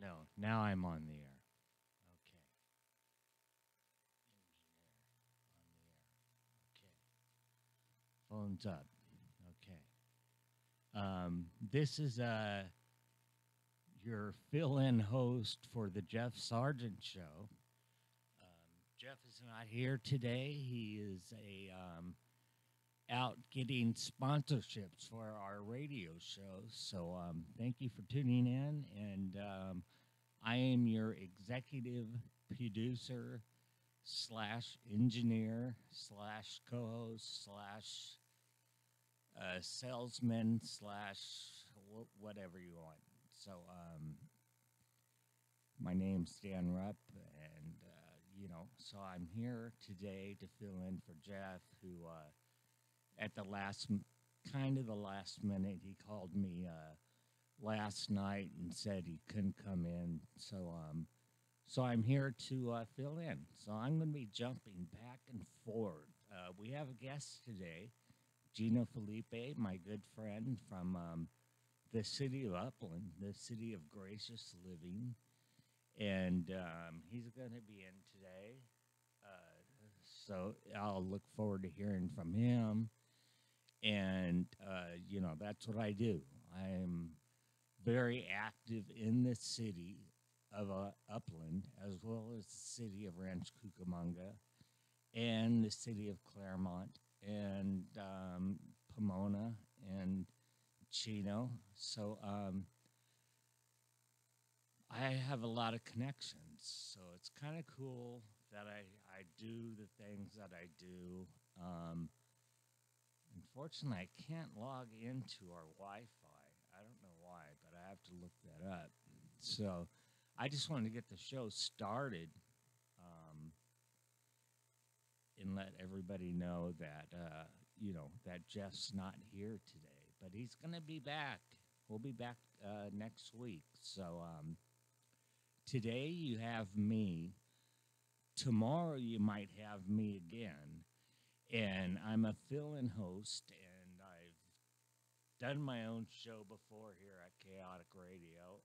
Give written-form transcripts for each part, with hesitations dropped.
No, now I'm on the air. Okay. Engineer on the air. Okay. Phone's up. Okay. This is your fill-in host for the Jeff Sargent Show. Jeff is not here today. He is out getting sponsorships for our radio show. So thank you for tuning in, and I am your executive producer slash engineer slash co-host slash salesman slash whatever you want. So my name's Dan Rapp, and so I'm here today to fill in for Jeff, who at the kind of the last minute, he called me last night and said he couldn't come in. So I'm here to fill in. So I'm going to be jumping back and forth. We have a guest today, Gino Felipe, my good friend from the city of Upland, the city of gracious living, and he's going to be in today. Uh, so I'll look forward to hearing from him. And that's what I do. I'm very active in the city of Upland, as well as the city of Ranch Cucamonga and the city of Claremont and Pomona and Chino. So I have a lot of connections. So it's kind of cool that I do the things that I do. Unfortunately, I can't log into our Wi Fi. I don't know why, but I have to look that up. So I just wanted to get the show started um, and let everybody know that, that Jeff's not here today, but he's going to be back. We'll be back next week. So today you have me. Tomorrow you might have me again. And I'm a fill-in host, and I've done my own show before here at Chaotic Radio,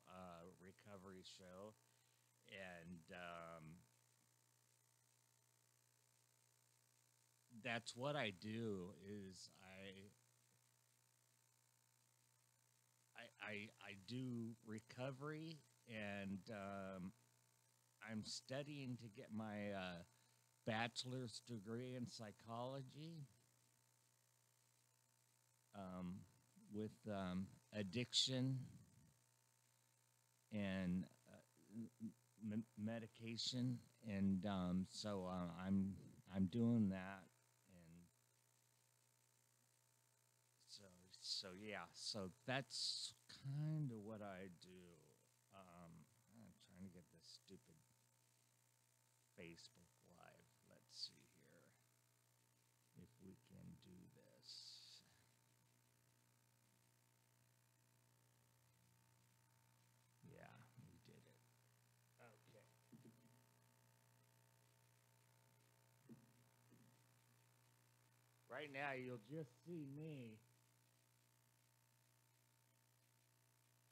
recovery show, and that's what I do. Is I do recovery, and I'm studying to get my bachelor's degree in psychology. Um, with addiction and medication, and so I'm doing that, and so yeah, so that's kind of what I do. I'm trying to get this stupid Facebook Live. Let's see here if we can do this. Yeah, we did it. Okay. Right now, you'll just see me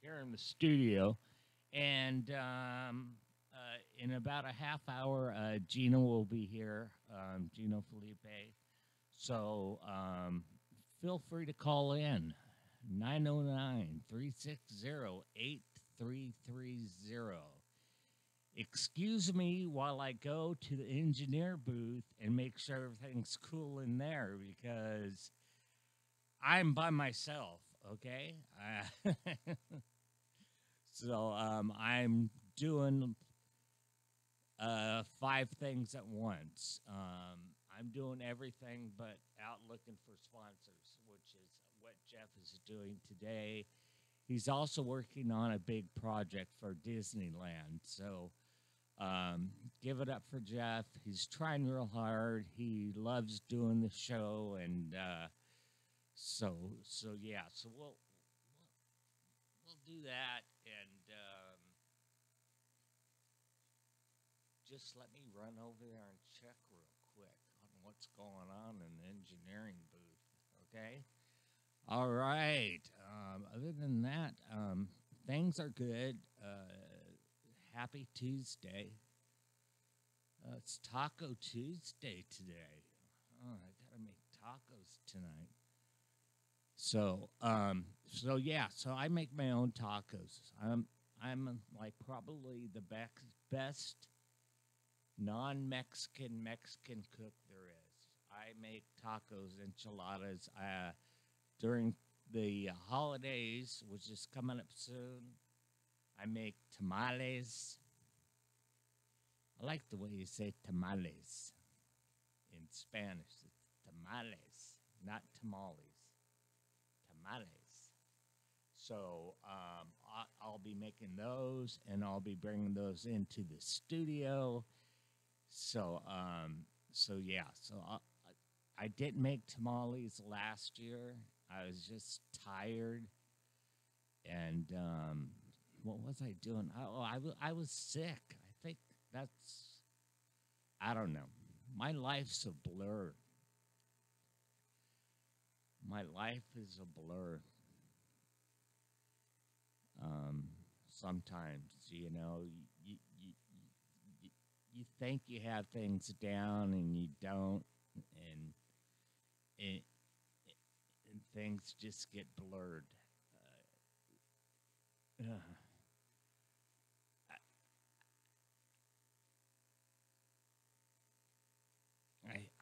here in the studio, and in about a half hour, Gino will be here, Gino Felipe. So feel free to call in 909-360-8330. Excuse me while I go to the engineer booth and make sure everything's cool in there, because I'm by myself, okay? So I'm doing five things at once. I'm doing everything but out looking for sponsors, which is what Jeff is doing today. He's also working on a big project for Disneyland. So give it up for Jeff. He's trying real hard. He loves doing the show, and so yeah. So we'll do that, and just let me run over there and check real quick on what's going on in the engineering booth. Okay. All right. Other than that, things are good. Happy Tuesday. It's Taco Tuesday today. Oh, I gotta make tacos tonight. So I make my own tacos. I'm like probably the best non-Mexican Mexican cook there is. I make tacos, enchiladas. During the holidays, which is coming up soon, I make tamales. I like the way you say tamales in Spanish. It's tamales, not tamales. Tamales. So I'll be making those, and I'll be bringing those into the studio. So yeah. I didn't make tamales last year. I was just tired, and what was I doing? I was sick. I think that's I don't know. My life's a blur. My life is a blur. Um, Sometimes, you, you think you have things down and you don't, and and, and things just get blurred. Uh,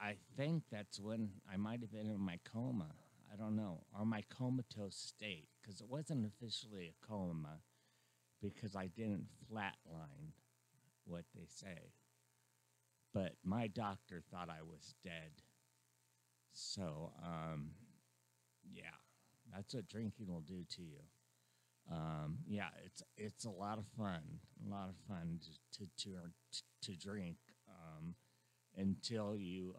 I think that's when I might have been in my coma. I don't know, or my comatose state, because it wasn't officially a coma because I didn't flatline what they say. But my doctor thought I was dead. So, yeah, that's what drinking will do to you. Yeah, it's a lot of fun, a lot of fun to drink until you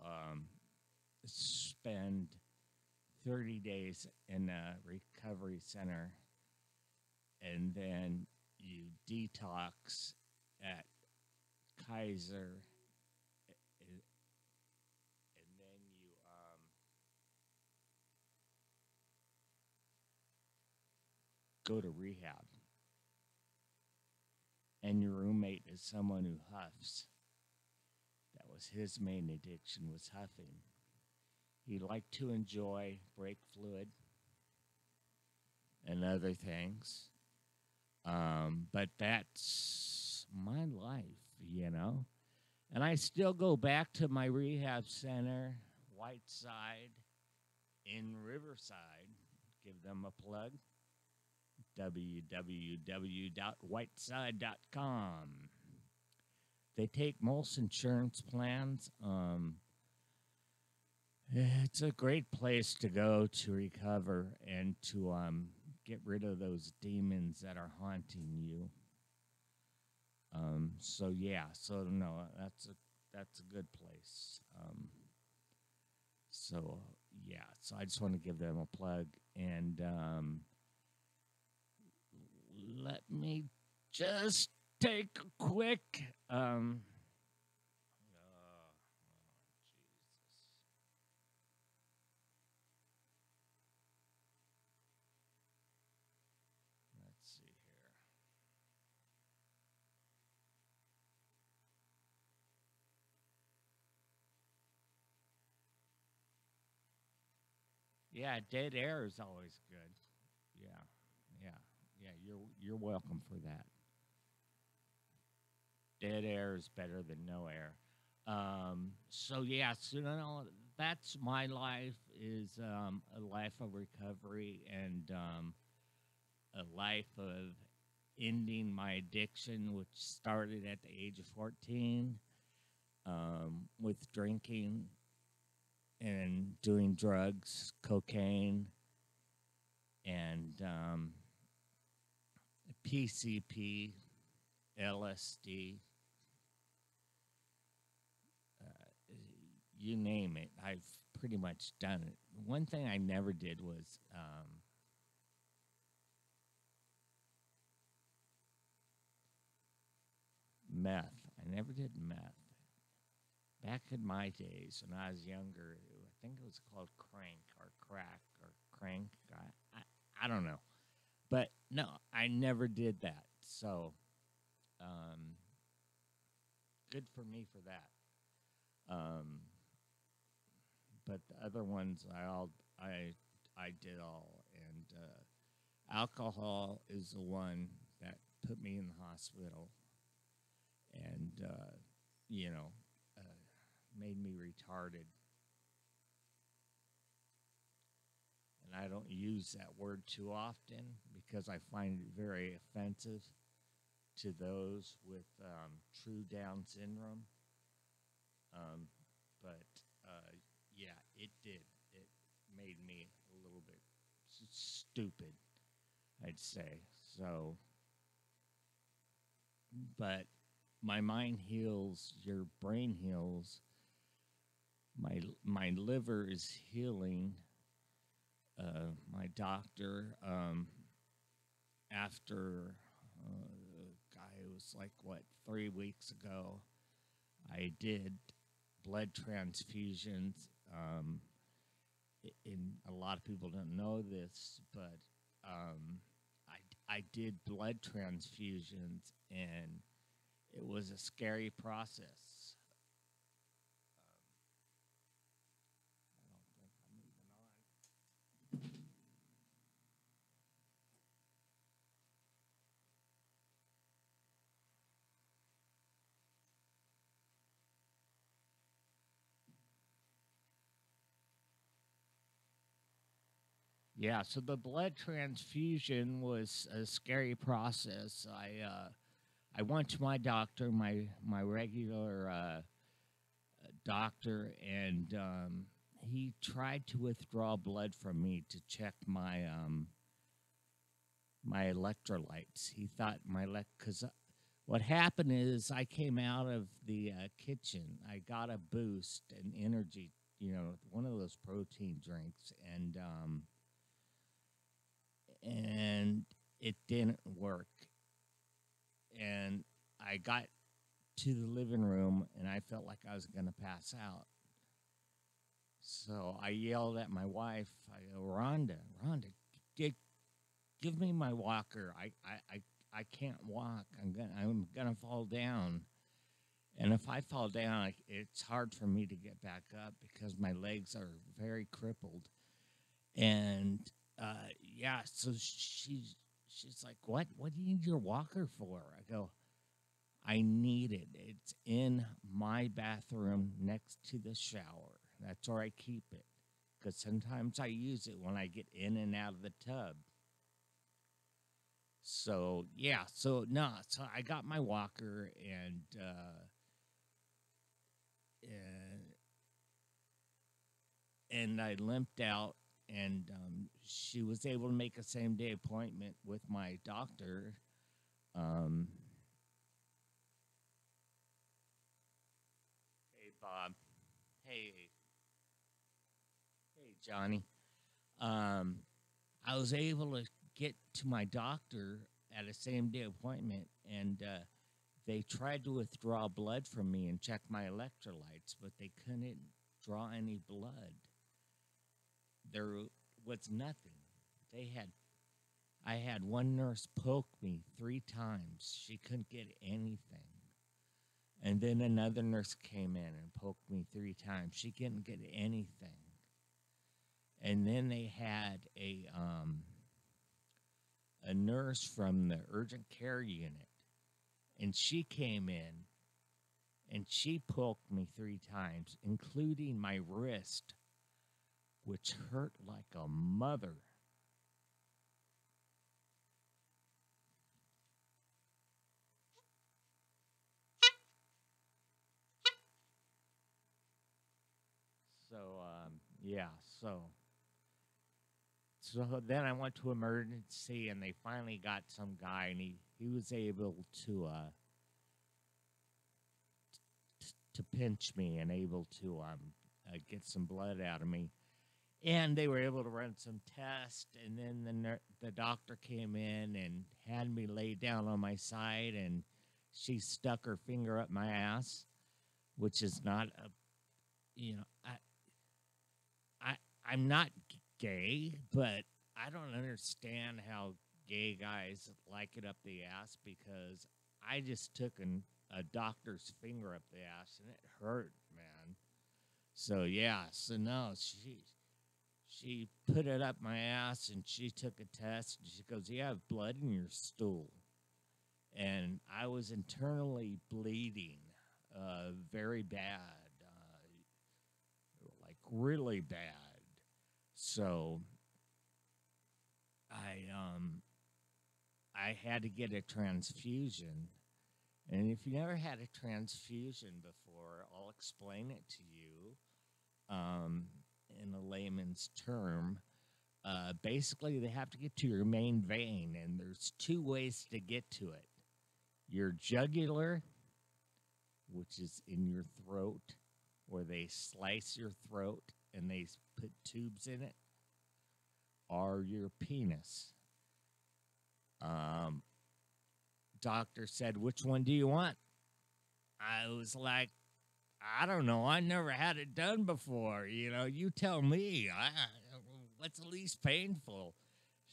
spend 30 days in a recovery center, and then you detox at Kaiser, and then you go to rehab, and your roommate is someone who huffs. That was his main addiction, was huffing. He liked to enjoy brake fluid and other things. But that's my life. And I still go back to my rehab center, Whiteside in Riverside. Give them a plug. www.whiteside.com. They take most insurance plans. It's a great place to go to recover and to get rid of those demons that are haunting you. So yeah, so no, that's a good place. So yeah, so I just want to give them a plug, and let me just take a quick let's see here. Yeah, dead air is always good. Yeah, yeah, yeah. You're welcome for that. Dead air is better than no air. So yeah, so that's my life, is a life of recovery, and a life of ending my addiction, which started at the age of 14, with drinking and doing drugs, cocaine, and PCP, LSD, you name it. I've pretty much done it. One thing I never did was meth. I never did meth. Back in my days when I was younger, I think it was called crank or crack or crank. I don't know. But no, I never did that. So Um, Good for me for that. Um, but the other ones, I I did all, and alcohol is the one that put me in the hospital, and you know, uh, made me retarded. And I don't use that word too often because I find it very offensive to those with true Down syndrome. Um, but uh, yeah, it did. It made me a little bit stupid, I'd say. So, but my mind heals, your brain heals. My liver is healing. My doctor, after, guy, it was like what 3 weeks ago. I did blood transfusions. And a lot of people don't know this, but I did blood transfusions, and it was a scary process. I don't think I'm even on. Yeah, so the blood transfusion was a scary process. I went to my doctor, my regular doctor, and he tried to withdraw blood from me to check my electrolytes. He thought because what happened is I came out of the kitchen. I got a boost, an energy, one of those protein drinks, and it didn't work. And I got to the living room, and I felt like I was going to pass out. So I yelled at my wife. I go, Rhonda, gi- give me my walker. I can't walk. I'm gonna fall down. And if I fall down, it's hard for me to get back up because my legs are very crippled. And yeah, so she's like, What do you need your walker for? I go, I need it. It's in my bathroom next to the shower. That's where I keep it. Because sometimes I use it when I get in and out of the tub. So yeah, so no, so I got my walker, and I limped out, and she was able to make a same day appointment with my doctor. Um, hey Bob, hey hey Johnny. Um, I was able to get to my doctor at a same day appointment, and they tried to withdraw blood from me and check my electrolytes, but they couldn't draw any blood. There was nothing. They had I had one nurse poke me 3 times. She couldn't get anything. And then another nurse came in and poked me 3 times. She couldn't get anything. And then they had a nurse from the urgent care unit, and she came in and she poked me 3 times, including my wrist, which hurt like a mother. So yeah, so then I went to emergency, and they finally got some guy, and he was able to pinch me and able to get some blood out of me. And they were able to run some tests, and then the doctor came in and had me lay down on my side, and she stuck her finger up my ass, which is not a, you know, I I'm not gay, but I don't understand how gay guys like it up the ass because I just took a doctor's finger up the ass and it hurt, man. So yeah, so no, she put it up my ass and she took a test and she goes, "You have blood in your stool." And I was internally bleeding, very bad, like really bad. So I I had to get a transfusion. And if you never had a transfusion before, I'll explain it to you um, in a layman's term. Basically, they have to get to your main vein, and there's two ways to get to it: your jugular, which is in your throat, where they slice your throat and they put tubes in it, or your penis. Um, Doctor said, "Which one do you want?" I was like, "I don't know. I never had it done before. You tell me. What's the least painful?"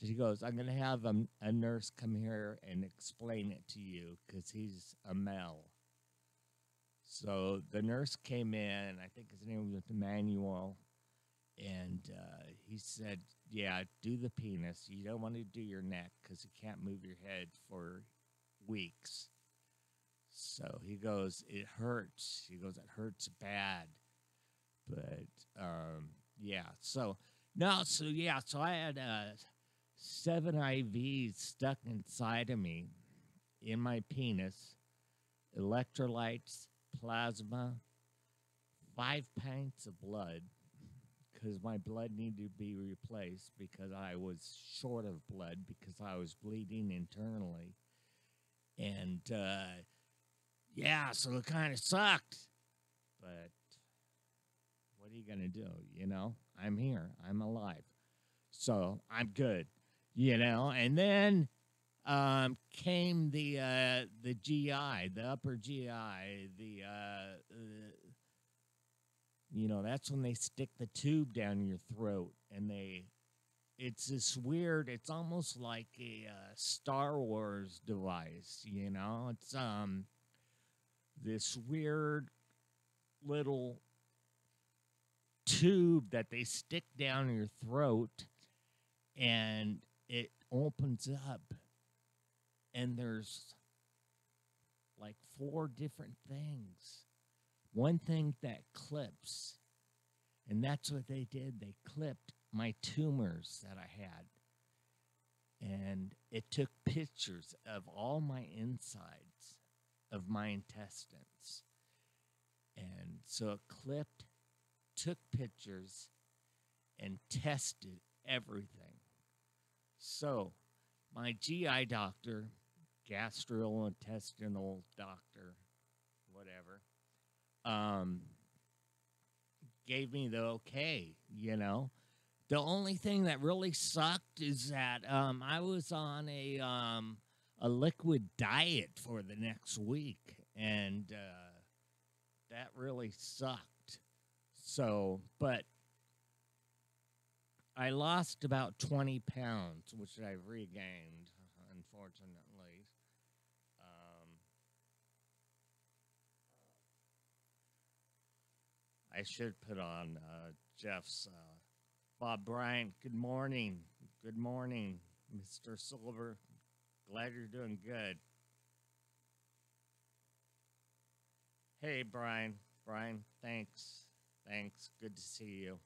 She goes, "I'm going to have a nurse come here and explain it to you because he's a male." So the nurse came in. I think his name was Emmanuel. And he said, "Yeah, do the penis. You don't want to do your neck because you can't move your head for weeks." So he goes, "It hurts." He goes, "It hurts bad." But yeah, so no, so yeah, so I had 7 IVs stuck inside of me in my penis, electrolytes, plasma, 5 pints of blood because my blood needed to be replaced because I was short of blood because I was bleeding internally. And yeah, so it kind of sucked. But what are you going to do? I'm here, I'm alive. So I'm good. And then came the GI, the upper GI, that's when they stick the tube down your throat and it's this weird, it's almost like a Star Wars device. It's this weird little tube that they stick down your throat and it opens up and there's like 4 different things. One thing that clips, and that's what they did. They clipped my tumors that I had. And it took pictures of all my insides of my intestines. And so it clipped, took pictures, and tested everything. So my GI doctor, gastrointestinal doctor, whatever, um, gave me the okay. The only thing that really sucked is that I was on a liquid diet for the next week, and that really sucked. So, but I lost about 20 pounds, which I've regained, unfortunately. Um, I should put on Jeff's Bob Bryant. Good morning. Good morning, Mr. Silver. Glad you're doing good. Hey, Brian. Brian, thanks. Thanks. Good to see you.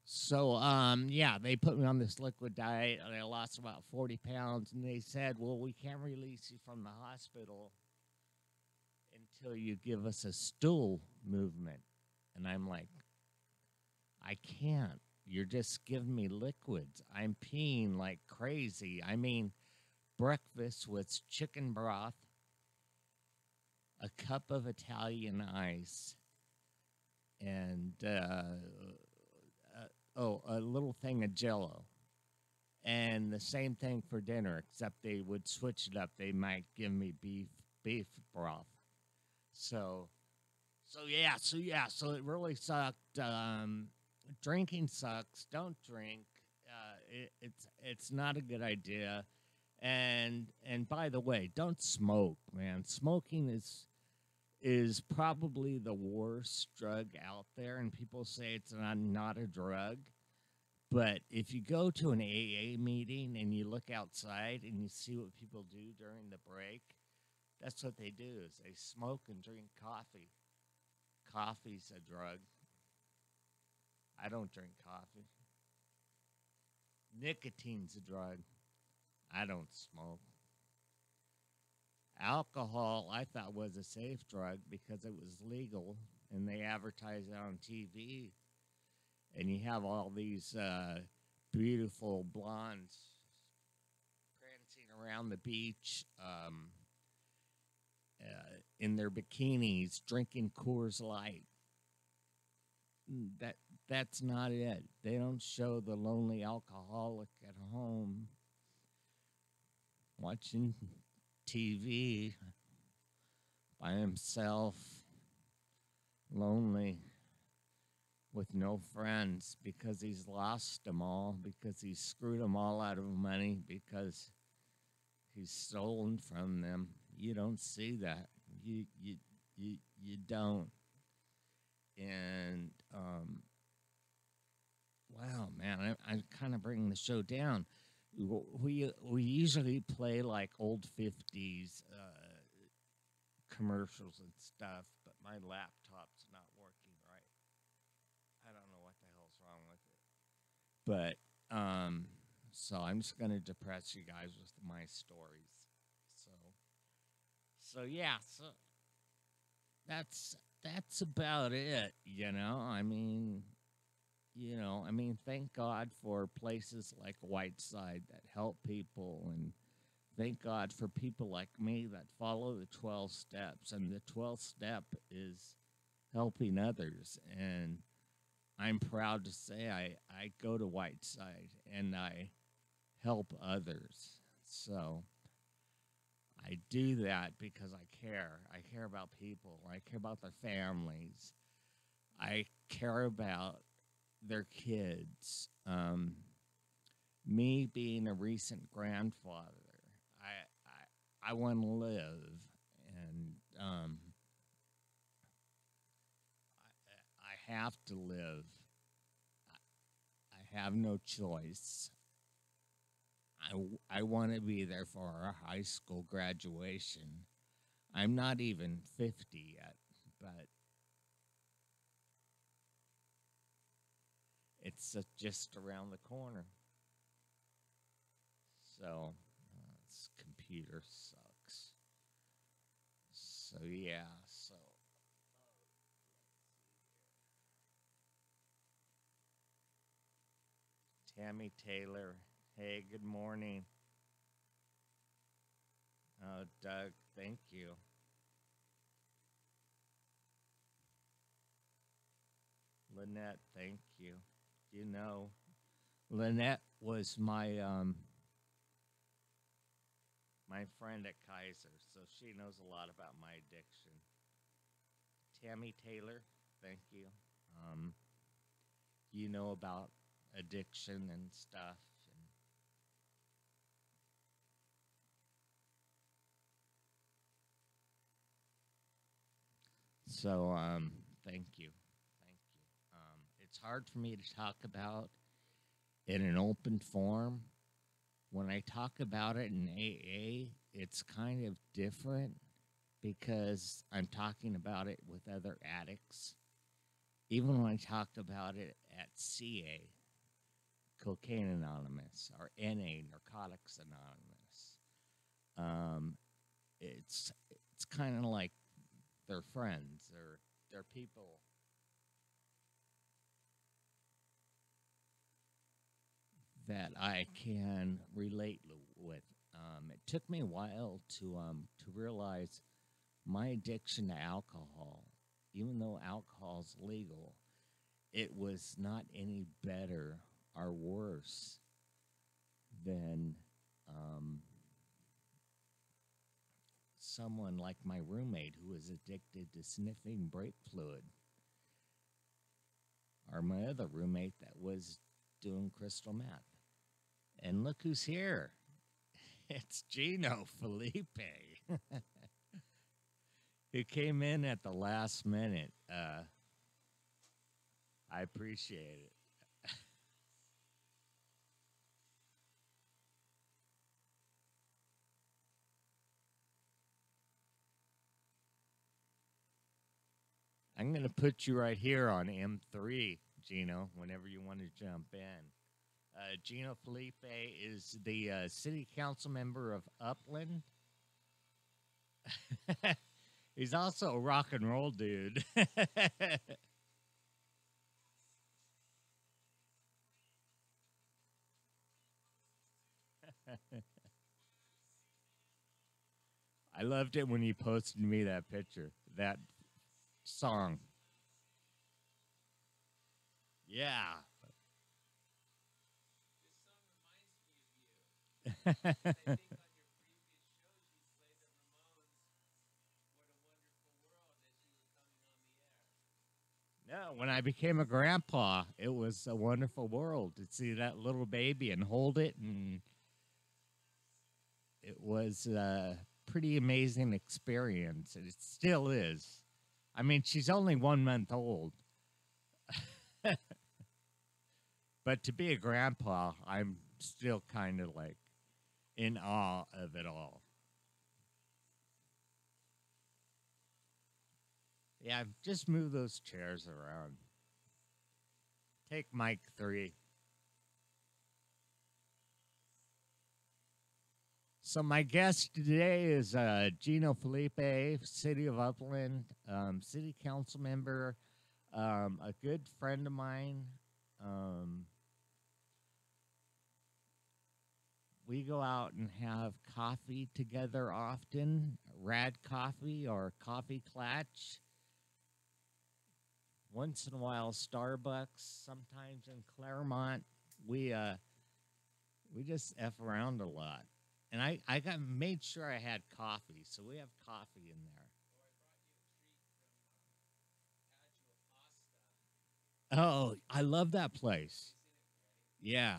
So, yeah, they put me on this liquid diet, and I lost about 40 pounds. And they said, "Well, we can't release you from the hospital until you give us a stool movement." And I'm like, "I can't. You're just giving me liquids. I'm peeing like crazy." I mean, breakfast was chicken broth, a cup of Italian ice, and a little thing of Jello. And the same thing for dinner, except they would switch it up. They might give me beef broth. So so it really sucked. drinking sucks. Don't drink. It's not a good idea. And by the way, don't smoke, man. Smoking is probably the worst drug out there, and people say it's not a drug. But if you go to an AA meeting and you look outside and you see what people do during the break, that's what they do is they smoke and drink coffee. Coffee's a drug. I don't drink coffee. Nicotine's a drug. I don't smoke. Alcohol, I thought was a safe drug because it was legal and they advertise it on TV. And you have all these beautiful blondes prancing around the beach in their bikinis, drinking Coors Light. That that's not it. They don't show the lonely alcoholic at home watching TV by himself, lonely, with no friends because he's lost them all, because he's screwed them all out of money, because he's stolen from them. You don't see that. You don't. And wow, man, I'm kind of bringing the show down. We usually play like old 50s commercials and stuff, but my laptop's not working right. I don't know what the hell's wrong with it. But so I'm just gonna depress you guys with my stories. So yeah, so that's about it, I mean, thank God for places like Whiteside that help people, and thank God for people like me that follow the 12 steps. And the 12th step is helping others. And I'm proud to say I go to Whiteside and I help others. So I do that because I care. I care about people. I care about their families. I care about their kids. Me being a recent grandfather, I want to live, and I have to live. I have no choice. I want to be there for our high school graduation. I'm not even 50 yet, but it's just around the corner. So, this computer sucks. So, yeah, so. Tammy Taylor, hey, good morning. Doug, thank you. Lynette, thank you. You know, Lynette was my friend at Kaiser, so she knows a lot about my addiction. Tammy Taylor, thank you. Um, you know about addiction and stuff. And so, thank you. Thank you. It's hard for me to talk about in an open forum. When I talk about it in AA, it's kind of different because I'm talking about it with other addicts. Even when I talked about it at CA, Cocaine Anonymous, or NA, Narcotics Anonymous, um, it's kind of like they're friends, they're people that I can relate with. It took me a while to realize my addiction to alcohol, even though alcohol's legal, it was not any better or worse than um, someone like my roommate who was addicted to sniffing brake fluid, or or my other roommate that was doing crystal meth. And look who's here. It's Gino Felipe, who came in at the last minute. I appreciate it. I'm going to put you right here on M3, Gino, whenever you want to jump in. Gino Felipe is the city council member of Upland. He's also a rock and roll dude. I loved it when he posted me that picture, that song. Yeah. No, when I became a grandpa, it was a wonderful world to see that little baby and hold it, and it was a pretty amazing experience, and it still is. I mean, she's only 1 month old, but to be a grandpa, I'm still kind of like in awe of it all. Yeah, just move those chairs around. Take Mike 3. So my guest today is Gino Felipe, City of Upland, City Council member, a good friend of mine. Um, we go out and have coffee together often, Rad Coffee or Coffee Clatch. Once in a while, Starbucks. Sometimes in Claremont, we uh, we just f around a lot. And I got made sure I had coffee, so we have coffee in there. Oh, I love that place. Yeah.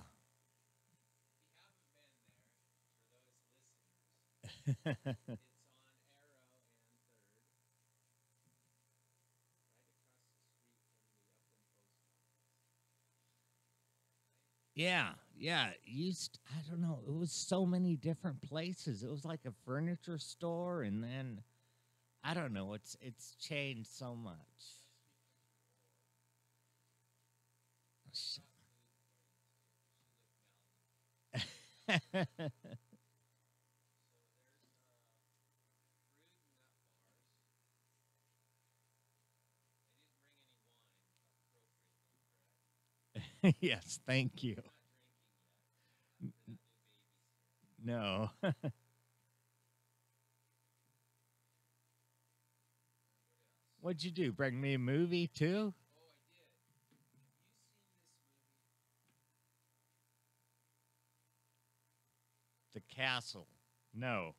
Yeah, yeah. I don't know. It was so many different places. It was like a furniture store, and then I don't know. It's changed so much. Yes, thank you. No. What'd you do? Bring me a movie too? The Castle. No.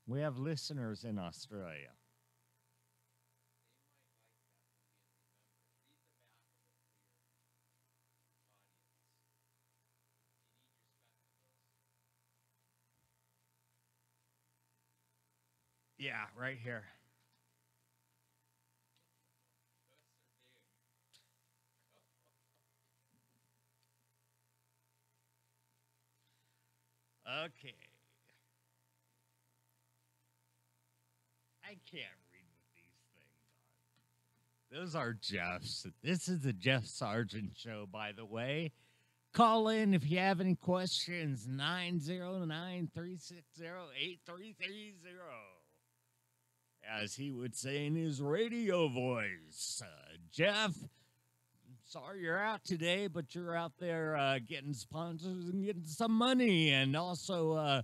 We have listeners in Australia. Yeah, right here. Okay. I can't read with these things on. Those are Jeff's. This is the Jeff Sargent show, by the way. Call in if you have any questions. 909-360-8330. As he would say in his radio voice. Jeff, sorry you're out today, but you're out there getting sponsors and getting some money, and also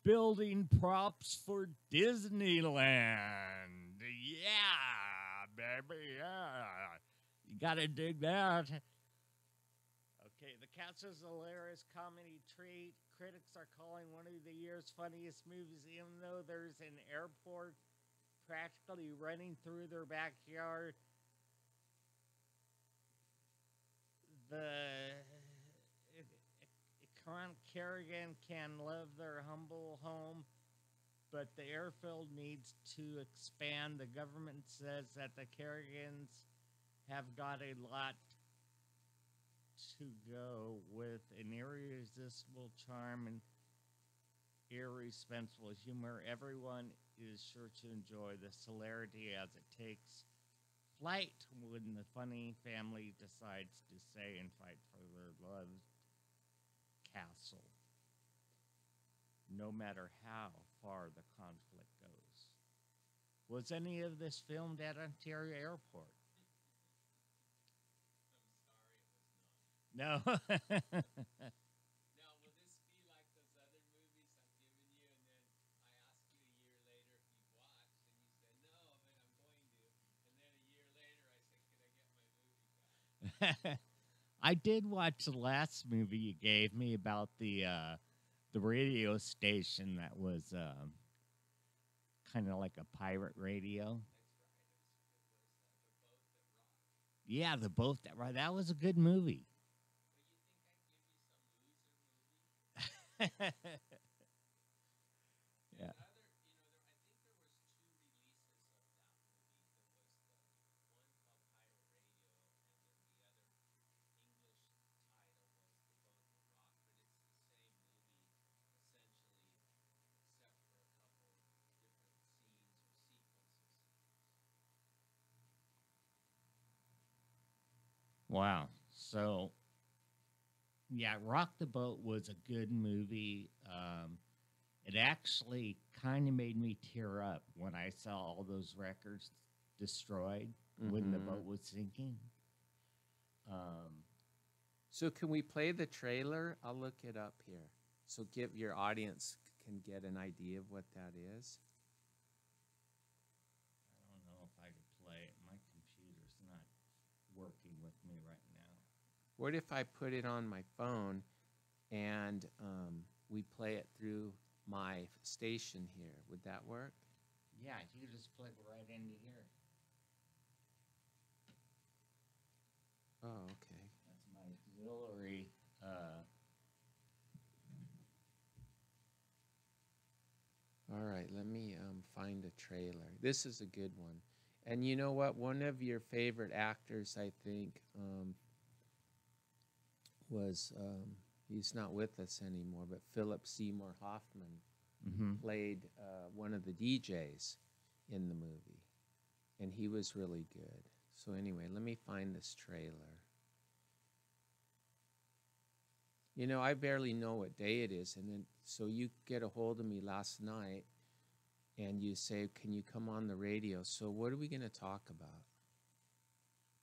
building props for Disneyland. Yeah, baby, yeah. You gotta dig that. Okay, The Cat's is a hilarious comedy treat. Critics are calling one of the year's funniest movies, even though there's an airport practically running through their backyard. The Current Kerrigan can love their humble home, but the airfield needs to expand. The government says that the Kerrigans have got a lot to go with an irresistible charm and irresponsible humor. Everyone is sure to enjoy the celerity as it takes flight when the funny family decides to stay and fight for their loved castle, no matter how far the conflict goes. Was any of this filmed at Ontario Airport? No. I did watch the last movie you gave me about the radio station that was kind of like a pirate radio. Yeah, the boat that right. That was a good movie. Yeah. Wow. So yeah, Rock the Boat was a good movie. It actually kind of made me tear up when I saw all those records destroyed when the boat was sinking. Um, So can we play the trailer? I'll look it up here. So give your audience can get an idea of what that is. I don't know if I could play it. My computer's not working with me right now. What if I put it on my phone and we play it through my station here? Would that work? Yeah, you just plug right into here. Oh, okay. That's my auxiliary. All right, let me find a trailer. This is a good one. And you know what? One of your favorite actors, I think, was, he's not with us anymore, but Philip Seymour Hoffman played one of the DJs in the movie. And he was really good. So anyway, let me find this trailer. You know, I barely know what day it is, and then so you get a hold of me last night, and you say, "Can you come on the radio?" So what are we going to talk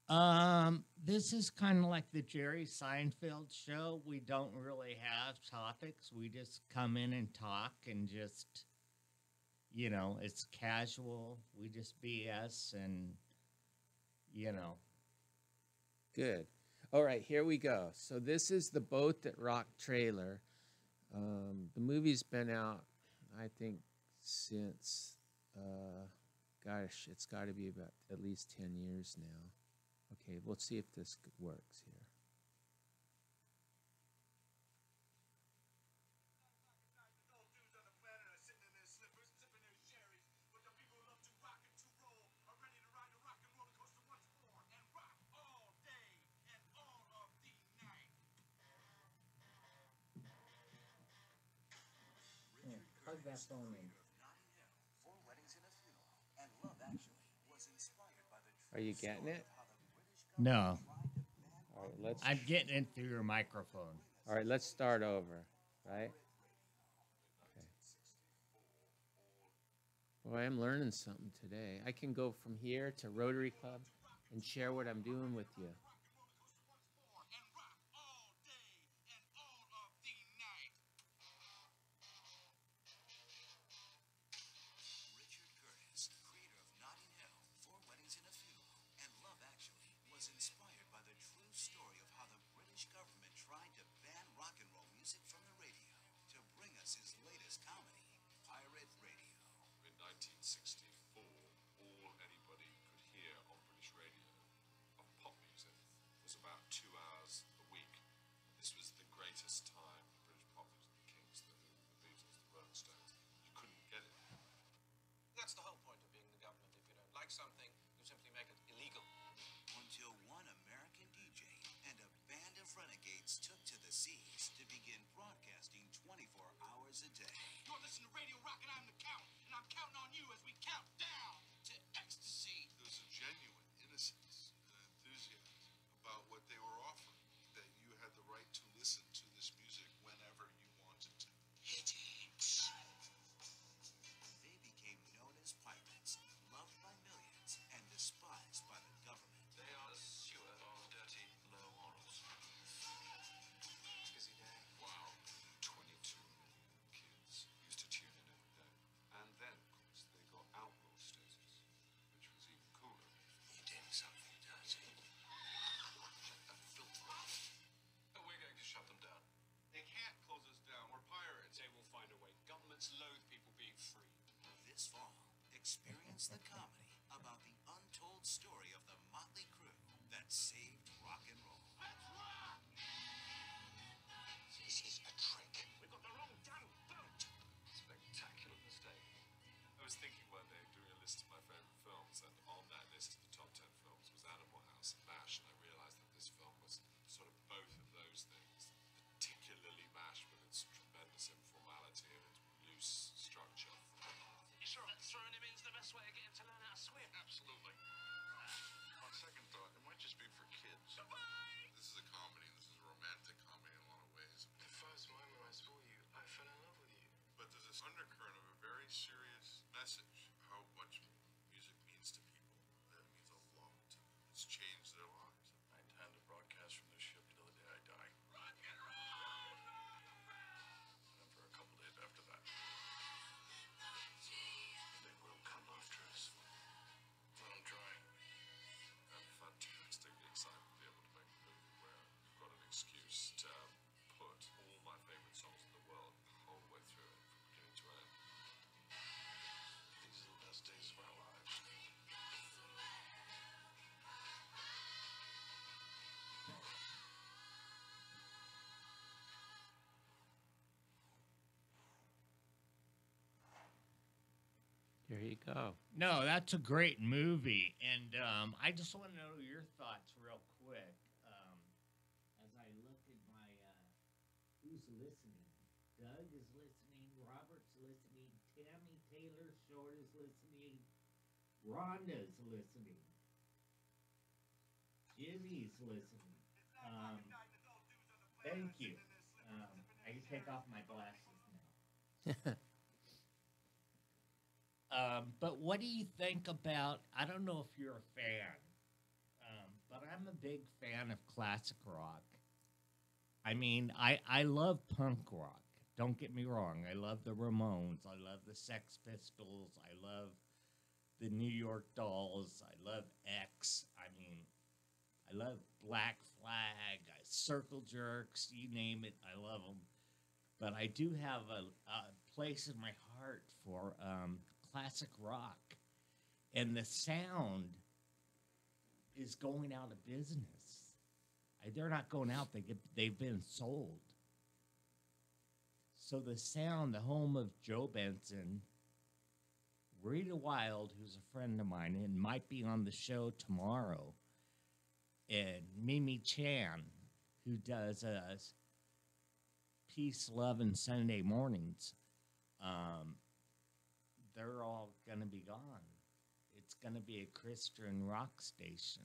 about? This is kind of like the Jerry Seinfeld show. We don't really have topics. We just come in and talk and just, it's casual. We just BS and, you know. Good. All right, here we go. So this is the Boat That Rocked trailer. The movie's been out, I think, since, gosh, it's got to be about at least 10 years now. Okay, we'll see if this works here. Plug that phone in. Are you getting it? No. All right, let's. I'm getting it through your microphone. All right, let's start over, right? Okay. Boy, I'm learning something today. I can go from here to Rotary Club and share what I'm doing with you. His latest comedy, Pirate Radio. In 1964, like something, you simply make it illegal. Until one American DJ and a band of renegades took to the seas to begin broadcasting 24 hours a day. You're listening to Radio Rock, and I'm the Count, and I'm counting on you as we count down to ecstasy. There was a genuine innocence and enthusiasm about what they were offering, that you had the right to listen to this music whenever you wanted to. They became known as pirates, loved by millions, and despised by the government. They are the sewer of dirty, low morals. Busy day. Wow, 22 million kids used to tune in every day. And then, of course, they got outlaw status, which was even cooler. You did something dirty. Shut the filth off. We're going to shut them down. They can't close us down. We're pirates. They will find a way. Governments loathe people being free. This fall, experience the comedy about the untold story of the motley crew that saved rock and roll. Let's rock! This is a trick. We've got the wrong damn boat. Spectacular mistake. I was thinking one day doing a list of my favourite films, and on that list of the top 10 films was Animal House and MASH, and I realised that this film was sort of both of those things, particularly MASH with its tremendous informality and its loose structure. You sure that throwing him in is the best way to get him to learn how to swim? Absolutely. On second thought, it might just be for kids. Goodbye! This is a comedy. This is a romantic comedy in a lot of ways. The first moment I saw you, I fell in love with you. But there's this undercurrent of a very serious message, how much music means to people. That means a lot to them. It's changed their lives. I intend to broadcast from this ship till the day I die, Rock and roll! and for a couple days after that. They will come after us. Well, I'm trying. I'm fantastically excited to be able to make a movie where I've got an excuse to put all my favourite songs in the world the whole way through it, from beginning to end. These are the best days of our lives. There you go. No, that's a great movie, and I just want to know your thoughts real quick. As I look at my, who's listening? Doug is listening. Robert's listening. Tammy Taylor Short is listening. Rhonda's listening. Jimmy's listening. Thank you. I can take off my glasses now. But what do you think about? I don't know if you're a fan, but I'm a big fan of classic rock. I mean, I love punk rock. Don't get me wrong. I love the Ramones. I love the Sex Pistols. I love the New York Dolls. I love X. I mean, I love Black Flag, Circle Jerks, you name it. I love them. But I do have a place in my heart for classic rock. And the sound is going out of business. They're not going out. They've been sold. So the sound, the home of Joe Benson, Rita Wilde, who's a friend of mine and might be on the show tomorrow, and Mimi Chan, who does Peace, Love, and Sunday Mornings, they're all going to be gone. It's going to be a Christian rock station.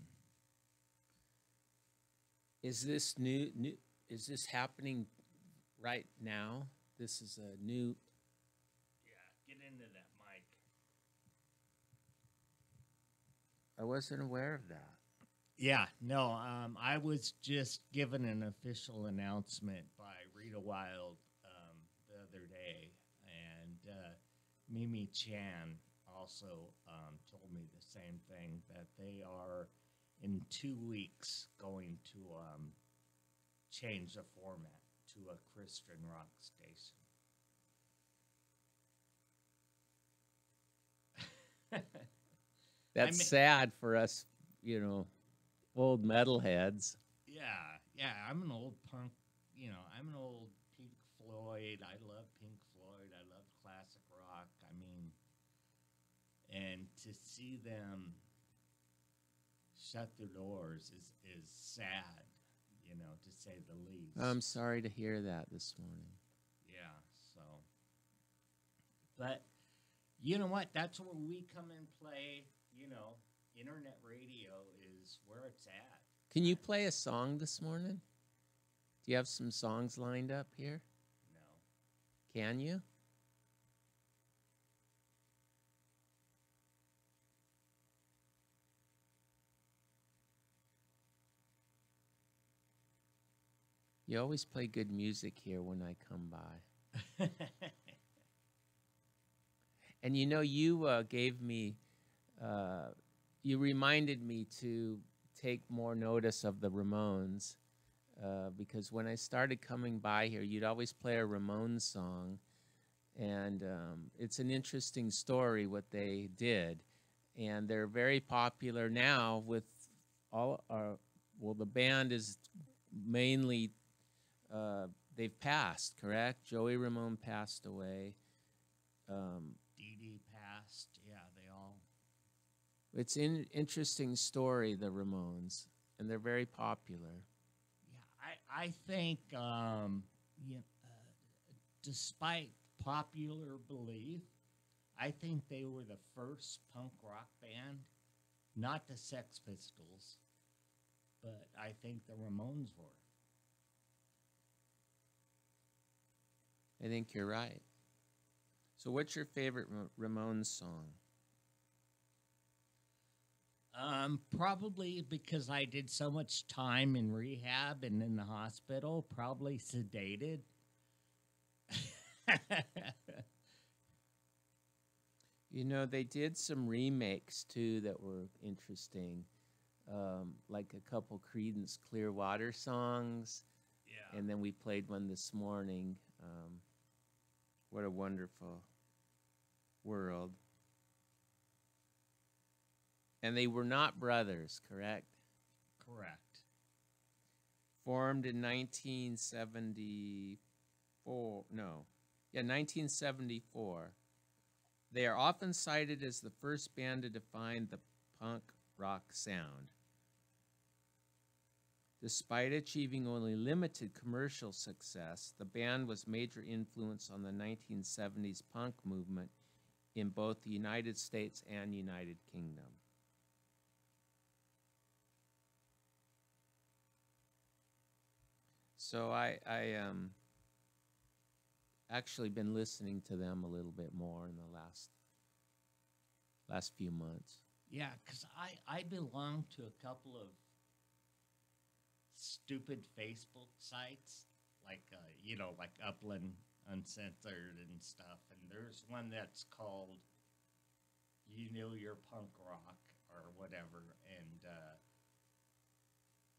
Is this new? Is this happening right now? This is a new. Yeah, get into that mic. I wasn't aware of that. Yeah, no, I was just given an official announcement by Rita Wilde the other day, and Mimi Chan also told me the same thing, that they are in 2 weeks going to change the format to a Christian rock station. That's sad for us, old metalheads. Yeah, I'm an old punk, I'm an old Pink Floyd. I love Pink Floyd. I love classic rock. I mean, and to see them shut their doors is sad, to say the least. I'm sorry to hear that this morning. Yeah, so. But you know what? That's where we come and play. Internet radio is where it's at. Can you play a song this morning? Do you have some songs lined up here? No. Can you? You always play good music here when I come by. And you gave me, you reminded me to take more notice of the Ramones because when I started coming by here, you'd always play a Ramones song. And it's an interesting story what they did. And they're very popular now with all our, well, the band is mainly, they've passed, correct? Joey Ramone passed away. Dee Dee passed. Yeah, they all. It's an interesting story, the Ramones, and they're very popular. Yeah, I think, despite popular belief, I think they were the first punk rock band, not the Sex Pistols, but I think the Ramones were. I think you're right. So what's your favorite Ramones song? Probably because I did so much time in rehab and in the hospital, probably Sedated. They did some remakes too that were interesting, like a couple Creedence Clearwater songs, Yeah. and then we played one this morning. What a wonderful world. And they were not brothers, correct? Correct. Formed in 1974. No. Yeah, 1974. They are often cited as the first band to define the punk rock sound. Despite achieving only limited commercial success, the band was major influence on the 1970s punk movement in both the United States and United Kingdom. So I actually been listening to them a little bit more in the last few months. Yeah, because I belong to a couple of stupid Facebook sites, like, like Upland Uncensored and stuff. And there's one that's called Your Punk Rock or whatever.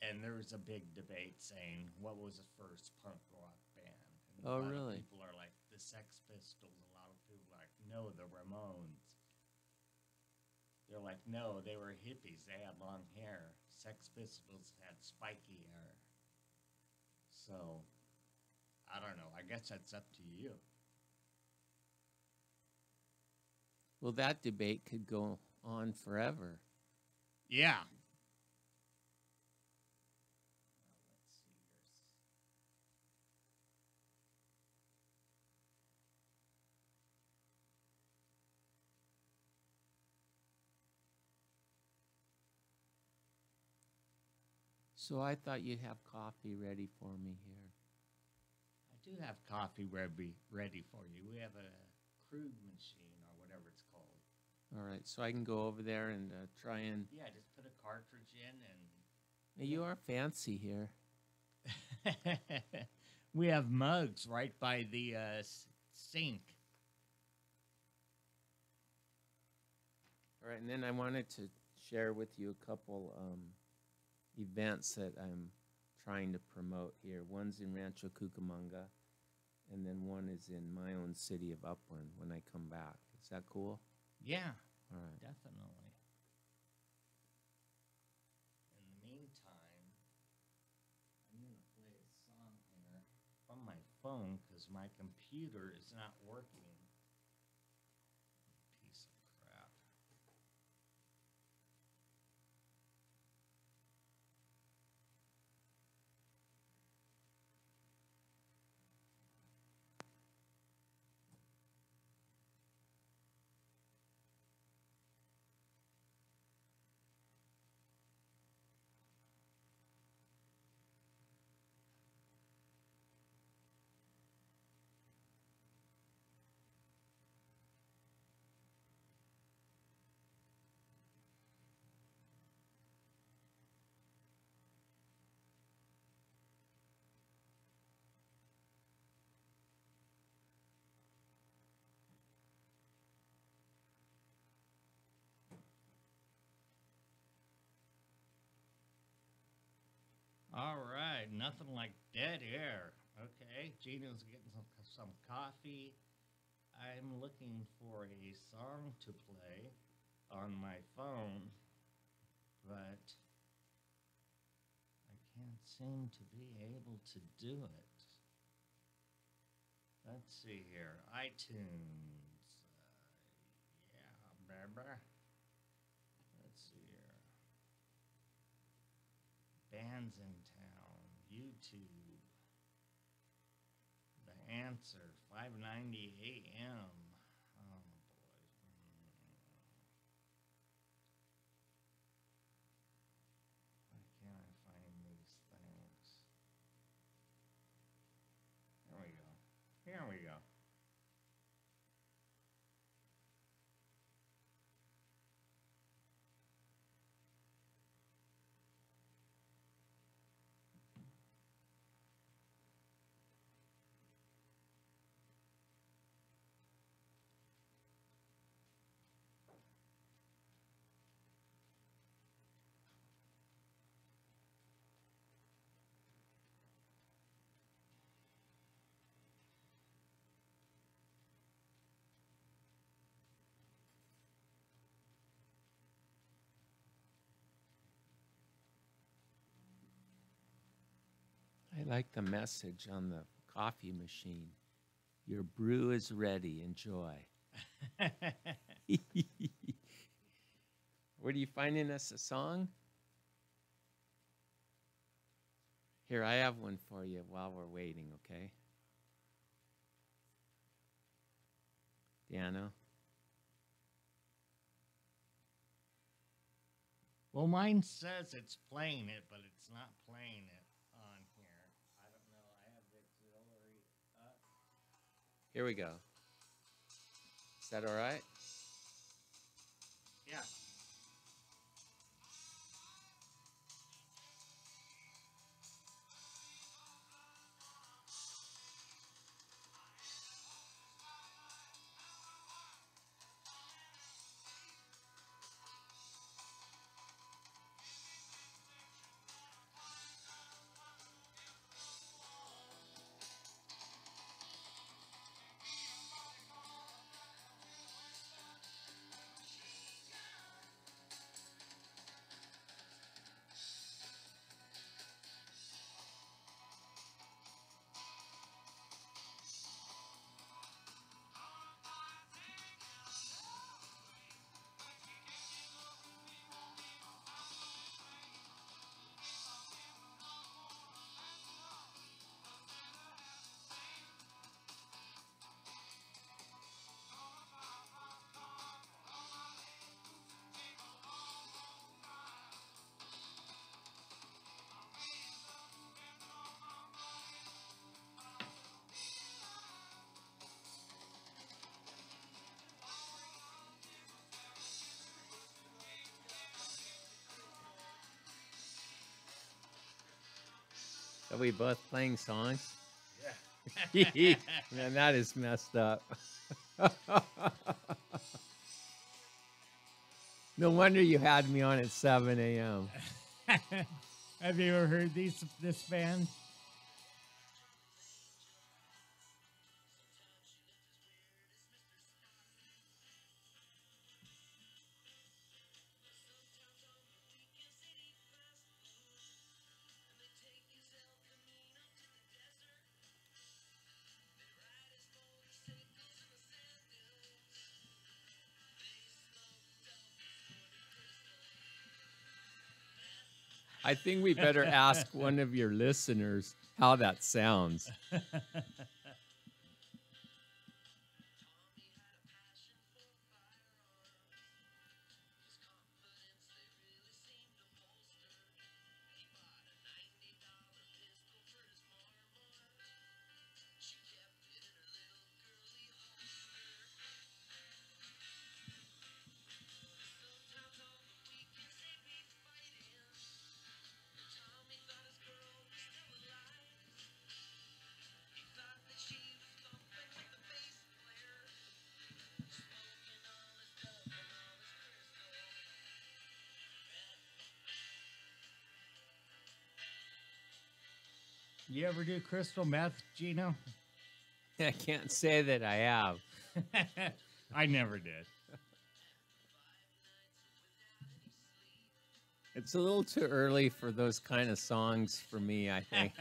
And there was a big debate saying what was the first punk rock band. And Oh, a lot really? of people are like the Sex Pistols. A lot of people are like, no, the Ramones. They're like, no, they were hippies. They had long hair. Sex Pistols had spiky hair. So, I don't know. I guess that's up to you. Well, that debate could go on forever. Yeah. So I thought you'd have coffee ready for me here. I do have coffee ready for you. We have a crude machine or whatever it's called. All right, so I can go over there and try and... Yeah, just put a cartridge in and... Hey, you are fancy here. We have mugs right by the sink. All right, and then I wanted to share with you a couple events that I'm trying to promote here. One's in Rancho Cucamonga, and then one is in my own city of Upland when I come back. Is that cool? Yeah, All right. definitely. In the meantime, I'm going to play a song here from my phone because my computer is not working. Piece of crap. All right, nothing like dead air. Okay, Gino's getting some coffee. I'm looking for a song to play on my phone, but I can't seem to be able to do it. Let's see here. iTunes. Yeah, baby. Let's see here. Bands in town. YouTube. The answer. 590 AM. Oh boy. Why can't I find these things? There we go. Here we go. I like the message on the coffee machine. Your brew is ready. Enjoy. What are you finding us a song? Here, I have one for you while we're waiting, okay? Piano. Well, mine says it's playing it, but it's not playing it on here. I don't know. I have the auxiliary up. Here we go. Is that all right? Yeah. Are we both playing songs? Yeah. Man, that is messed up. No wonder you had me on at 7 a.m. Have you ever heard this band? I think we better ask one of your listeners how that sounds. You ever do crystal meth, Gino? I can't say that I have. I never did. It's a little too early for those kind of songs for me, I think.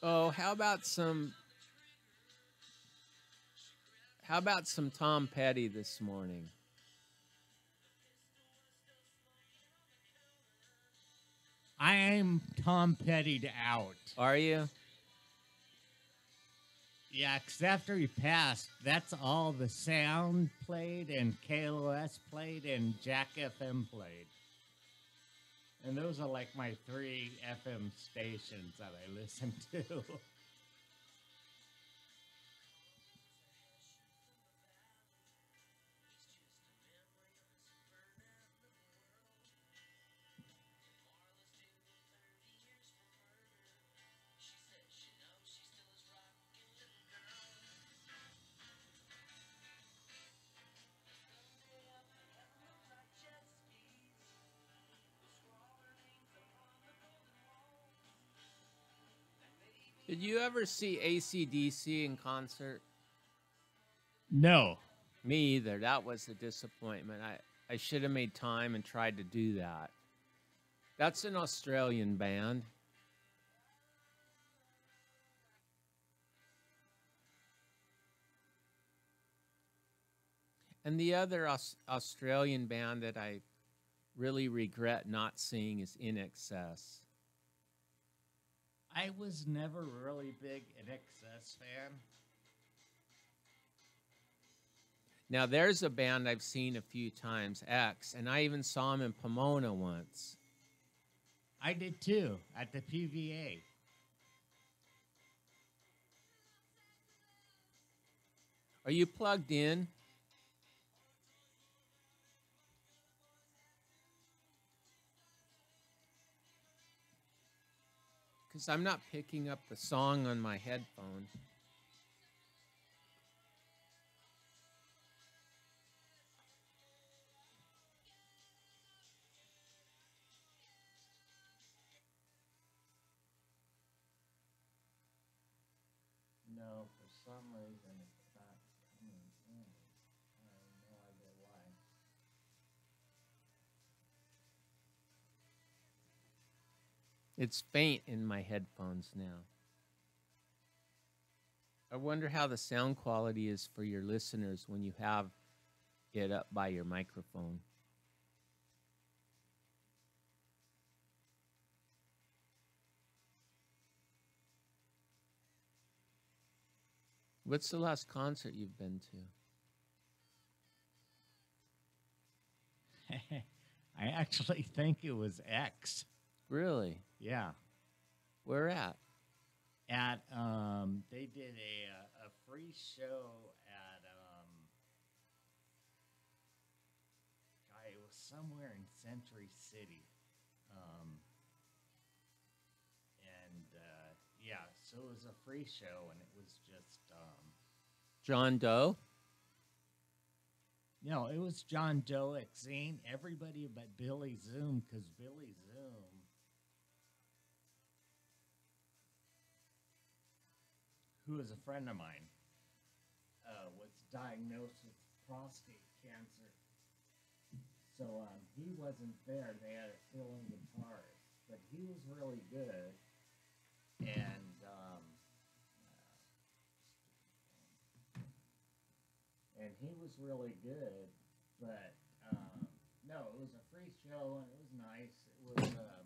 Oh, how about some Tom Petty this morning? I'm Tom Petty'd out. Are you? Yeah, because after he passed, that's all the sound played and KLOS played and Jack FM played. And those are like my 3 FM stations that I listen to. Did you ever see AC/DC in concert? No. Me either. That was a disappointment. I should have made time and tried to do that. That's an Australian band. And the other Australian band that I really regret not seeing is In Excess. I was never really big an Excess fan. Now, there's a band I've seen a few times, X, and I even saw them in Pomona once. I did too, at the PVA. Are you plugged in? Because I'm not picking up the song on my headphone. No, for some reason it's not coming in. I have no idea why. It's faint in my headphones now. I wonder how the sound quality is for your listeners when you have it up by your microphone. What's the last concert you've been to? I actually think it was X. Really? Yeah. Where at? At they did a free show at it was somewhere in Century City, and yeah, so it was a free show, and it was just John Doe? no, it was John Doe, Exene, everybody but Billy Zoom, because Billy Zoom. Who is a friend of mine, was diagnosed with prostate cancer. So he wasn't there. They had a fill-in guitarist, but he was really good. And he was really good. But no, it was a free show and it was nice. It was a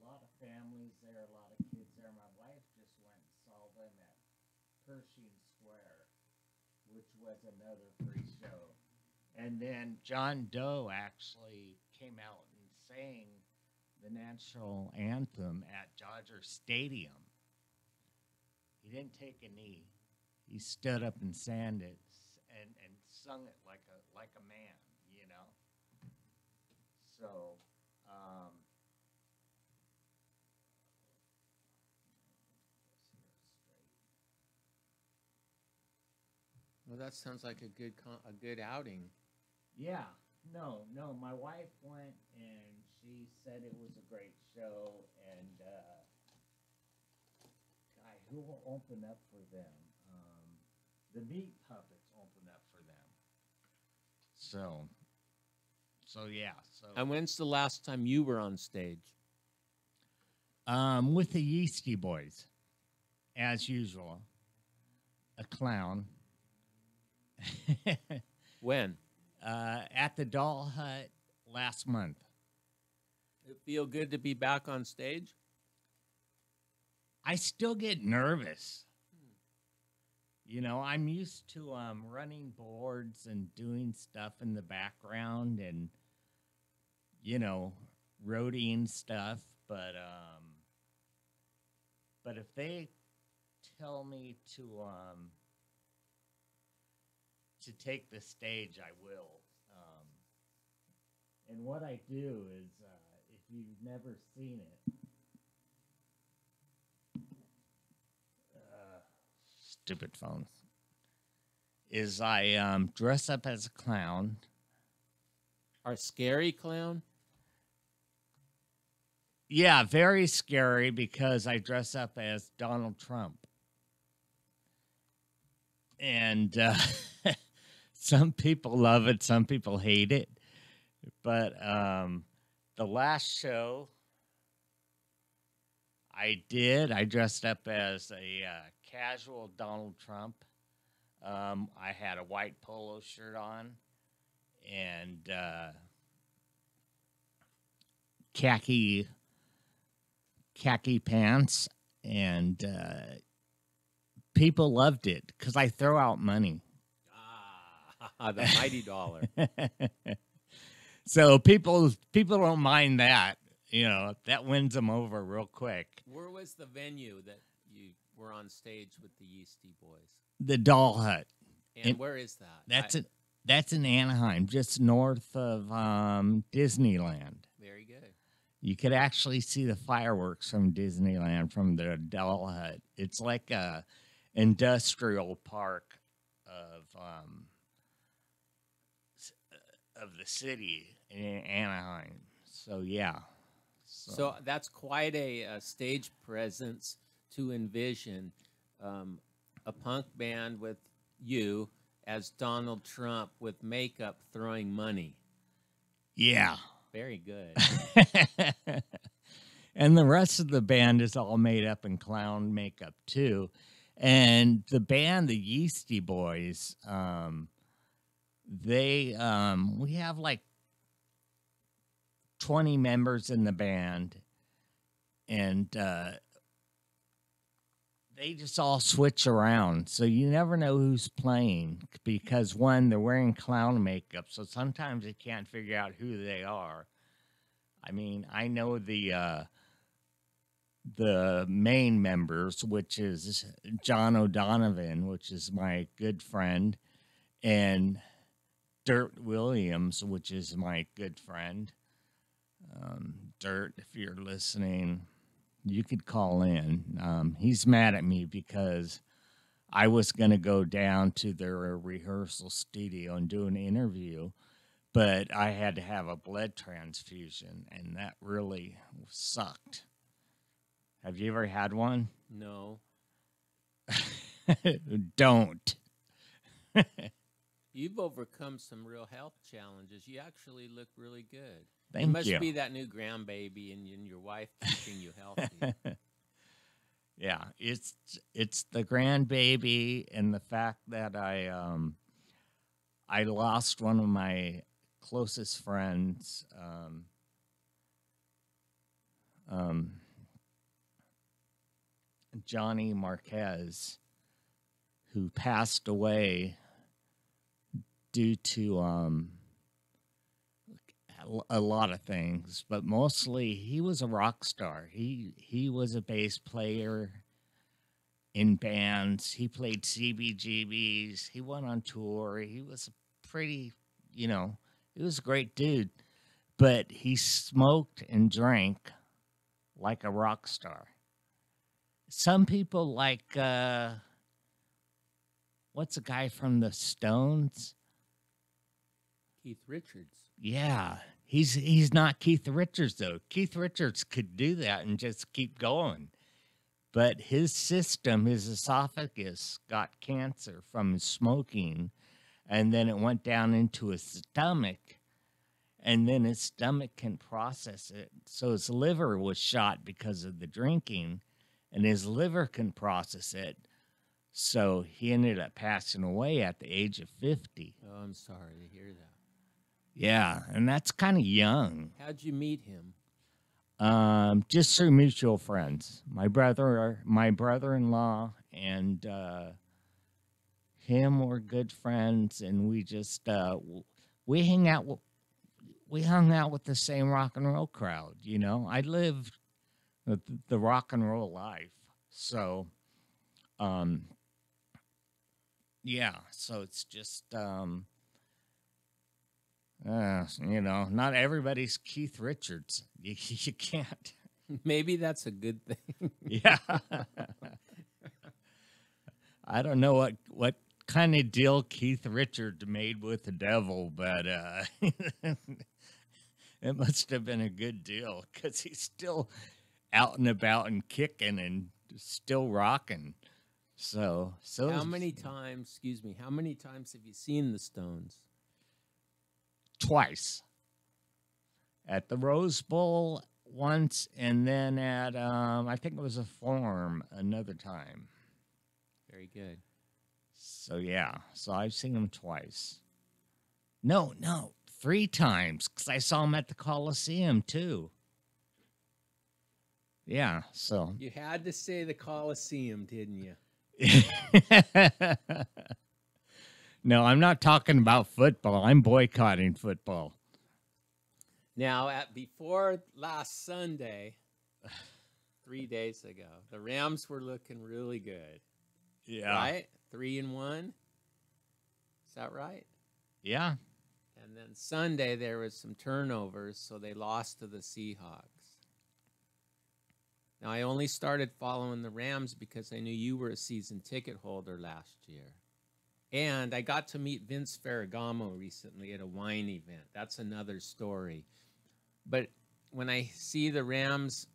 lot of families there, a lot of kids there. My wife just went and saw them at Pershing Square, which was another free show. And then John Doe actually came out and sang the national anthem at Dodger Stadium. He didn't take a knee. He stood up and sang it and sung it like a man, you know. So, Well, that sounds like a good outing. Yeah, no. My wife went and she said it was a great show. And guy, who will open up for them? The Meat Puppets opened up for them. So, so yeah. So, And when's the last time you were on stage? with the Yeasty Boys, as usual, a clown. When? At the Doll Hut last month. It feel good to be back on stage? I still get nervous. You know, I'm used to running boards and doing stuff in the background and, you know, roadieing stuff. But if they tell me to take the stage, I will. And what I do is, if you've never seen it, stupid phones, is I dress up as a clown. Our scary clown? Yeah, very scary because I dress up as Donald Trump. And some people love it, some people hate it. But the last show I dressed up as a casual Donald Trump. I had a white polo shirt on and khaki pants, and people loved it because I throw out money. The mighty dollar. So people don't mind that. You know, that wins them over real quick. Where was the venue that you were on stage with the Yeasty Boys? The Doll Hut. And where is that? That's in Anaheim, just north of Disneyland. Very good. You could actually see the fireworks from Disneyland from the Doll Hut. It's like a industrial park of the city in Anaheim. So yeah. So that's quite a stage presence to envision a punk band with you as Donald Trump with makeup throwing money. Yeah. Very good. And the rest of the band is all made up in clown makeup too. And the band, the Yeasty Boys, we have like 20 members in the band, and they just all switch around. So you never know who's playing because, one, they're wearing clown makeup. So sometimes you can't figure out who they are. I mean, I know the main members, which is John O'Donovan, which is my good friend, and Dirt Williams, which is my good friend. Dirt, if you're listening, you could call in. He's mad at me because I was going to go down to their rehearsal studio and do an interview, but I had to have a blood transfusion, and that really sucked. Have you ever had one? No. Don't. You've overcome some real health challenges. You actually look really good. Thank it must you. be that new grandbaby and your wife keeping you healthy. Yeah, it's the grandbaby and the fact that I lost one of my closest friends. Johnny Marquez, who passed away due to a lot of things, but mostly he was a rock star. He was a bass player in bands. He played CBGBs. He went on tour. He was a pretty, he was a great dude, but he smoked and drank like a rock star. Some people like what's the guy from the Stones? Keith Richards. Yeah, he's not Keith Richards though. Keith Richards could do that and just keep going. But his system, his esophagus, got cancer from his smoking, and then it went down into his stomach, and then his stomach can process it. So his liver was shot because of the drinking, and his liver can process it. So he ended up passing away at the age of 50. Oh, I'm sorry to hear that. Yeah, and that's kind of young. How'd you meet him? Just through mutual friends. My brother-in-law, and him were good friends, and we just we hung out. We hung out with the same rock and roll crowd. You know, I lived the rock and roll life, so yeah. So it's just you know, not everybody's Keith Richards. You can't. Maybe that's a good thing. Yeah. I don't know what kind of deal Keith Richards made with the devil, but it must have been a good deal because he's still out and about and kicking and still rocking. So How many times have you seen the Stones? Twice. At the Rose Bowl once, and then at I think it was a Forum another time. Very good. So yeah, so I've seen him twice. No, 3 times, because I saw him at the Coliseum too. Yeah, so You had to say the Coliseum, didn't you? no, I'm not talking about football. I'm boycotting football. Now, before last Sunday, 3 days ago, the Rams were looking really good. Yeah. Right? 3-1. Is that right? Yeah. And then Sunday, there was some turnovers, so they lost to the Seahawks. Now, I only started following the Rams because I knew you were a season ticket holder last year. And I got to meet Vince Ferragamo recently at a wine event. That's another story. But when I see the Rams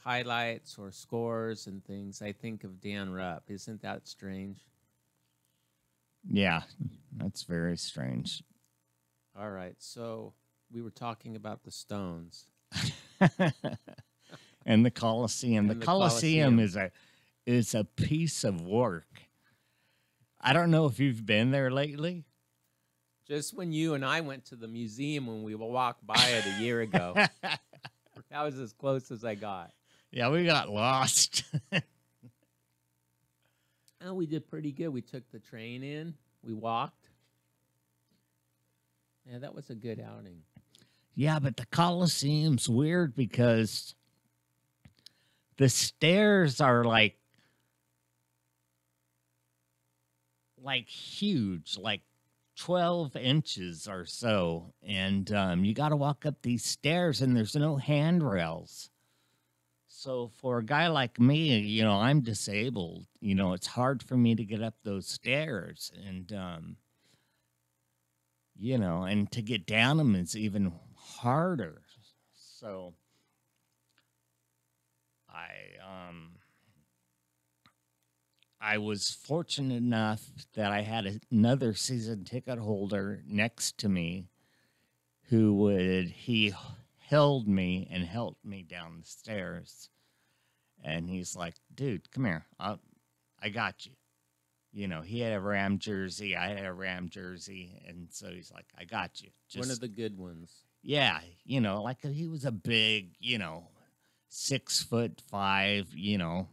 highlights or scores and things, I think of Dan Rapp. Isn't that strange? Yeah, that's very strange. All right, so we were talking about the Stones. And the Coliseum. And the the Coliseum Coliseum. is a piece of work. I don't know if you've been there lately. Just when you and I went to the museum when we walked by it a year ago. That was as close as I got. Yeah, we got lost. Oh, we did pretty good. We took the train in. We walked. Yeah, that was a good outing. Yeah, but the Coliseum's weird because the stairs are like huge, like 12 inches or so. And you got to walk up these stairs, and there's no handrails. So for a guy like me, you know, I'm disabled. You know, it's hard for me to get up those stairs. And, you know, and to get down them is even harder. So I was fortunate enough that I had another season ticket holder next to me he held me and helped me down the stairs. And he's like, dude, come here. I got you. You know, he had a Ram jersey. I had a Ram jersey. And so he's like, I got you. One of the good ones. Yeah. You know, like he was a big, you know, 6'5", you know,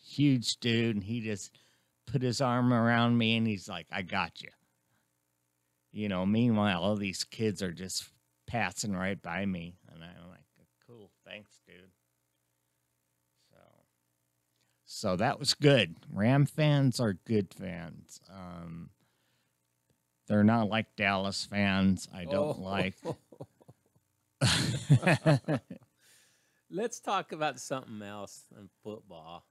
huge dude. And he just put his arm around me and he's like, I got you. You know, meanwhile, all these kids are just passing right by me. And I'm like, cool, thanks, dude. So that was good. Ram fans are good fans. They're not like Dallas fans. I don't like. Let's talk about something else than football.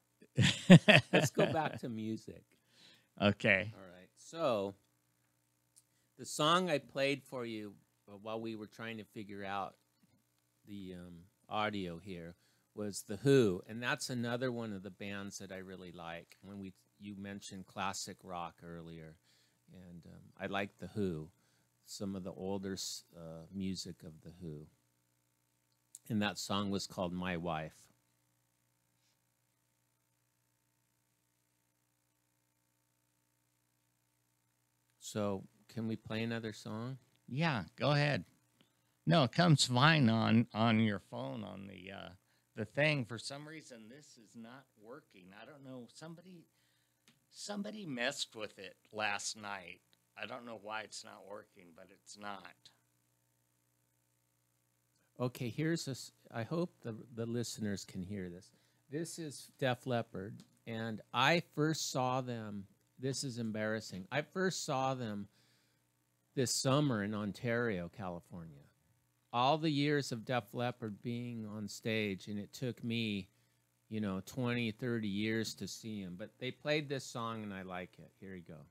Let's go back to music. Okay. All right. So, the song I played for you while we were trying to figure out the audio here was The Who, and that's another one of the bands that I really like. When you mentioned classic rock earlier, and I like The Who, some of the older music of The Who. And that song was called My Wife. So, can we play another song? Yeah, go ahead. No, it comes fine on your phone on the thing. For some reason, this is not working. I don't know. Somebody messed with it last night. I don't know why it's not working, but it's not. Okay, I hope the listeners can hear this. This is Def Leppard, and I first saw them. This is embarrassing. I first saw them this summer in Ontario, California. All the years of Def Leppard being on stage, and it took me, 20, 30 years to see them. But they played this song, and I like it. Here you go.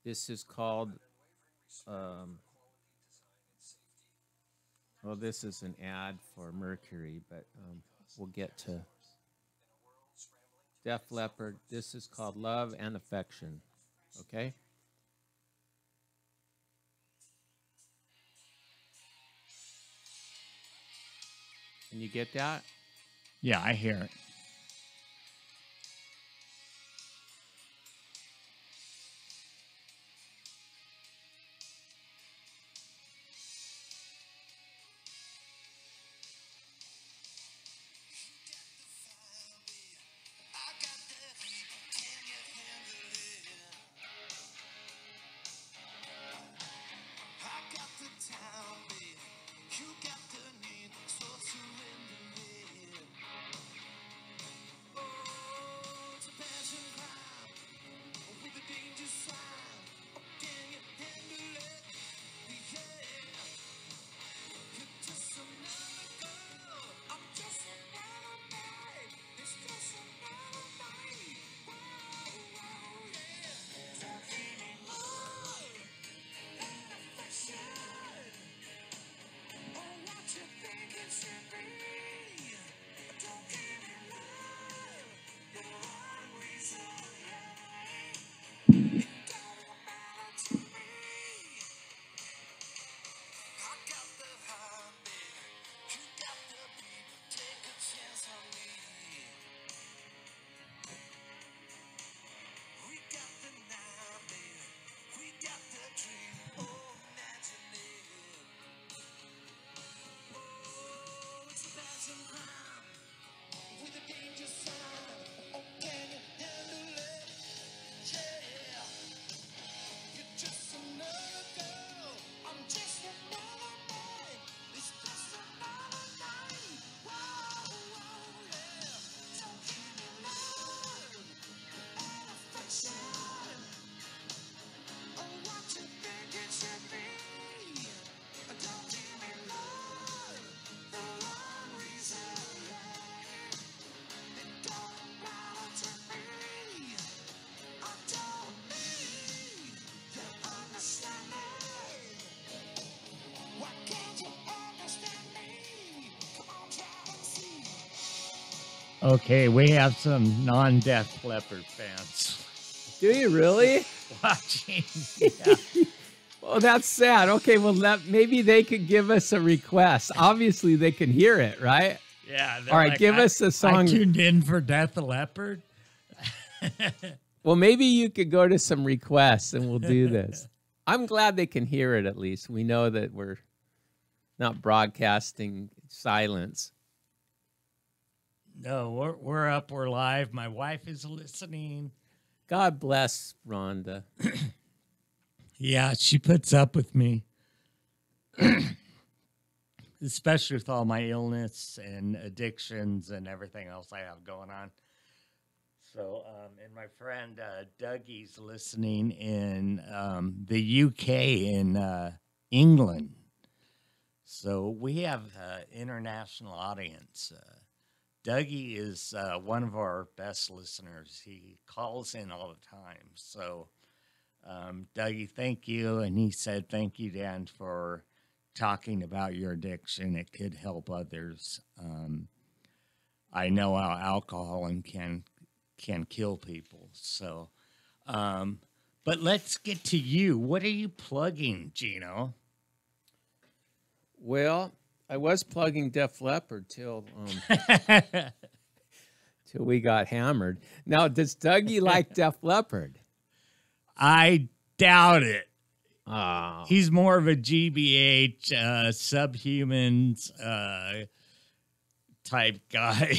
This is called, well, this is an ad for Mercury, but we'll get to Def Leppard. This is called Love and Affection. Okay? Can you get that? Yeah, I hear it. Okay, we have some non-Def Leppard fans Do you really? watching. Yeah. Oh, that's sad. Okay, well, maybe they could give us a request. Obviously, they can hear it, right? Yeah. All right, give us a I song. tuned in for Death Leopard. Well, maybe you could go to some requests and we'll do this. I'm glad they can hear it at least. We know that we're not broadcasting silence. No, we're up. We're live. My wife is listening. God bless Rhonda. Yeah, she puts up with me, especially with all my illness and addictions and everything else I have going on. So, and my friend Dougie's listening in the UK in England. So we have international audience. Dougie is one of our best listeners. He calls in all the time. So, Dougie, thank you. And he said, thank you, Dan, for talking about your addiction. It could help others. I know how alcohol can kill people. So, but let's get to you. What are you plugging, Gino? Well, I was plugging Def Leppard till we got hammered. Now, does Dougie like Def Leppard? I doubt it. Oh. He's more of a GBH, Subhumans type guy.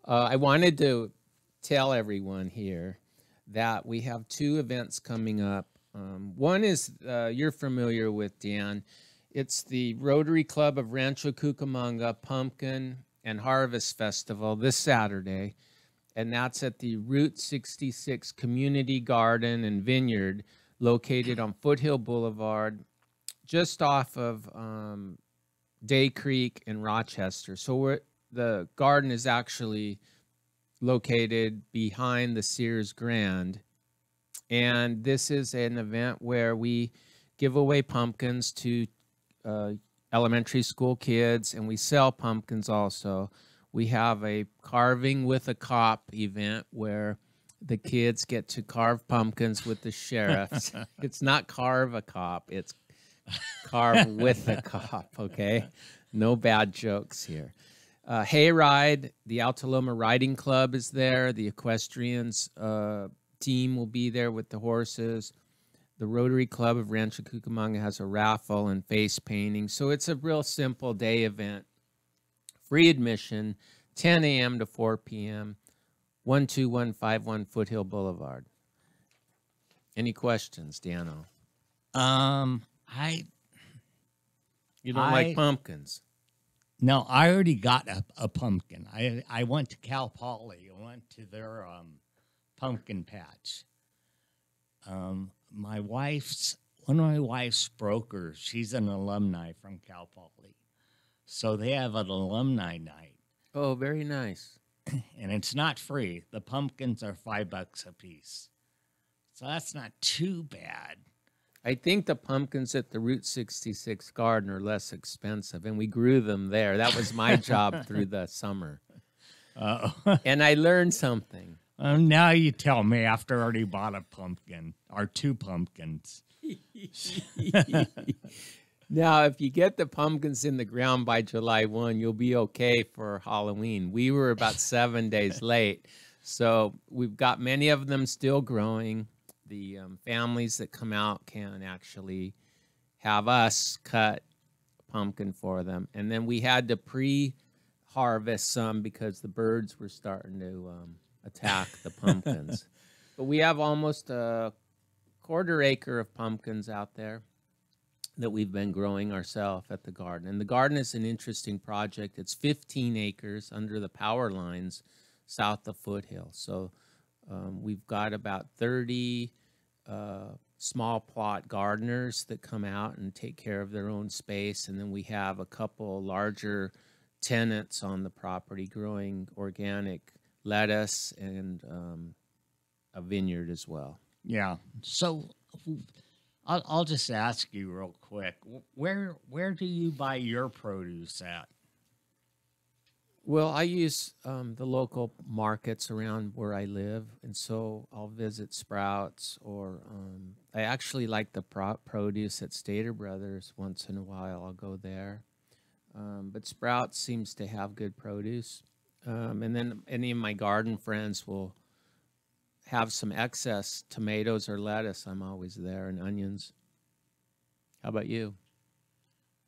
I wanted to tell everyone here that we have 2 events coming up. One is you're familiar with, Dan. It's the Rotary Club of Rancho Cucamonga Pumpkin and Harvest Festival this Saturday, and that's at the Route 66 Community Garden and Vineyard located on Foothill Boulevard, just off of Day Creek in Rochester. So the garden is actually located behind the Sears Grand. And this is an event where we give away pumpkins to elementary school kids, and we sell pumpkins also. We have a Carving with a Cop event where the kids get to carve pumpkins with the sheriffs. It's not carve a cop, it's carve with a cop, okay? No bad jokes here. Hayride, the Altaloma Riding Club is there. The equestrians team will be there with the horses. The Rotary Club of Rancho Cucamonga has a raffle and face painting. So it's a real simple day event. Free admission, 10 a.m. to 4 p.m., 12151 Foothill Boulevard. Any questions, Dano? You don't like pumpkins? No, I already got a pumpkin. I went to Cal Poly. I went to their pumpkin patch. One of my wife's brokers, she's an alumni from Cal Poly. So they have an alumni night. Oh, very nice. And it's not free. The pumpkins are $5 a piece. So that's not too bad. I think the pumpkins at the Route 66 garden are less expensive, and we grew them there. That was my job through the summer. And I learned something. Now you tell me after I already bought a pumpkin, or 2 pumpkins. Now, if you get the pumpkins in the ground by July 1, you'll be okay for Halloween. We were about 7 days late, so we've got many of them still growing. The families that come out can actually have us cut a pumpkin for them. And then we had to pre-harvest some because the birds were starting to attack the pumpkins. But we have almost a quarter acre of pumpkins out there that we've been growing ourselves at the garden. And the garden is an interesting project. It's 15 acres under the power lines south of Foothill. So we've got about 30 small plot gardeners that come out and take care of their own space. And then we have a couple larger tenants on the property growing organic lettuce and a vineyard as well. Yeah. So I'll just ask you real quick, where do you buy your produce at? Well, I use the local markets around where I live, and so I'll visit Sprouts, or I actually like the produce at Stater Brothers. Once in a while, I'll go there. But Sprouts seems to have good produce. And then any of my garden friends will have some excess tomatoes or lettuce. I'm always there, and onions. How about you?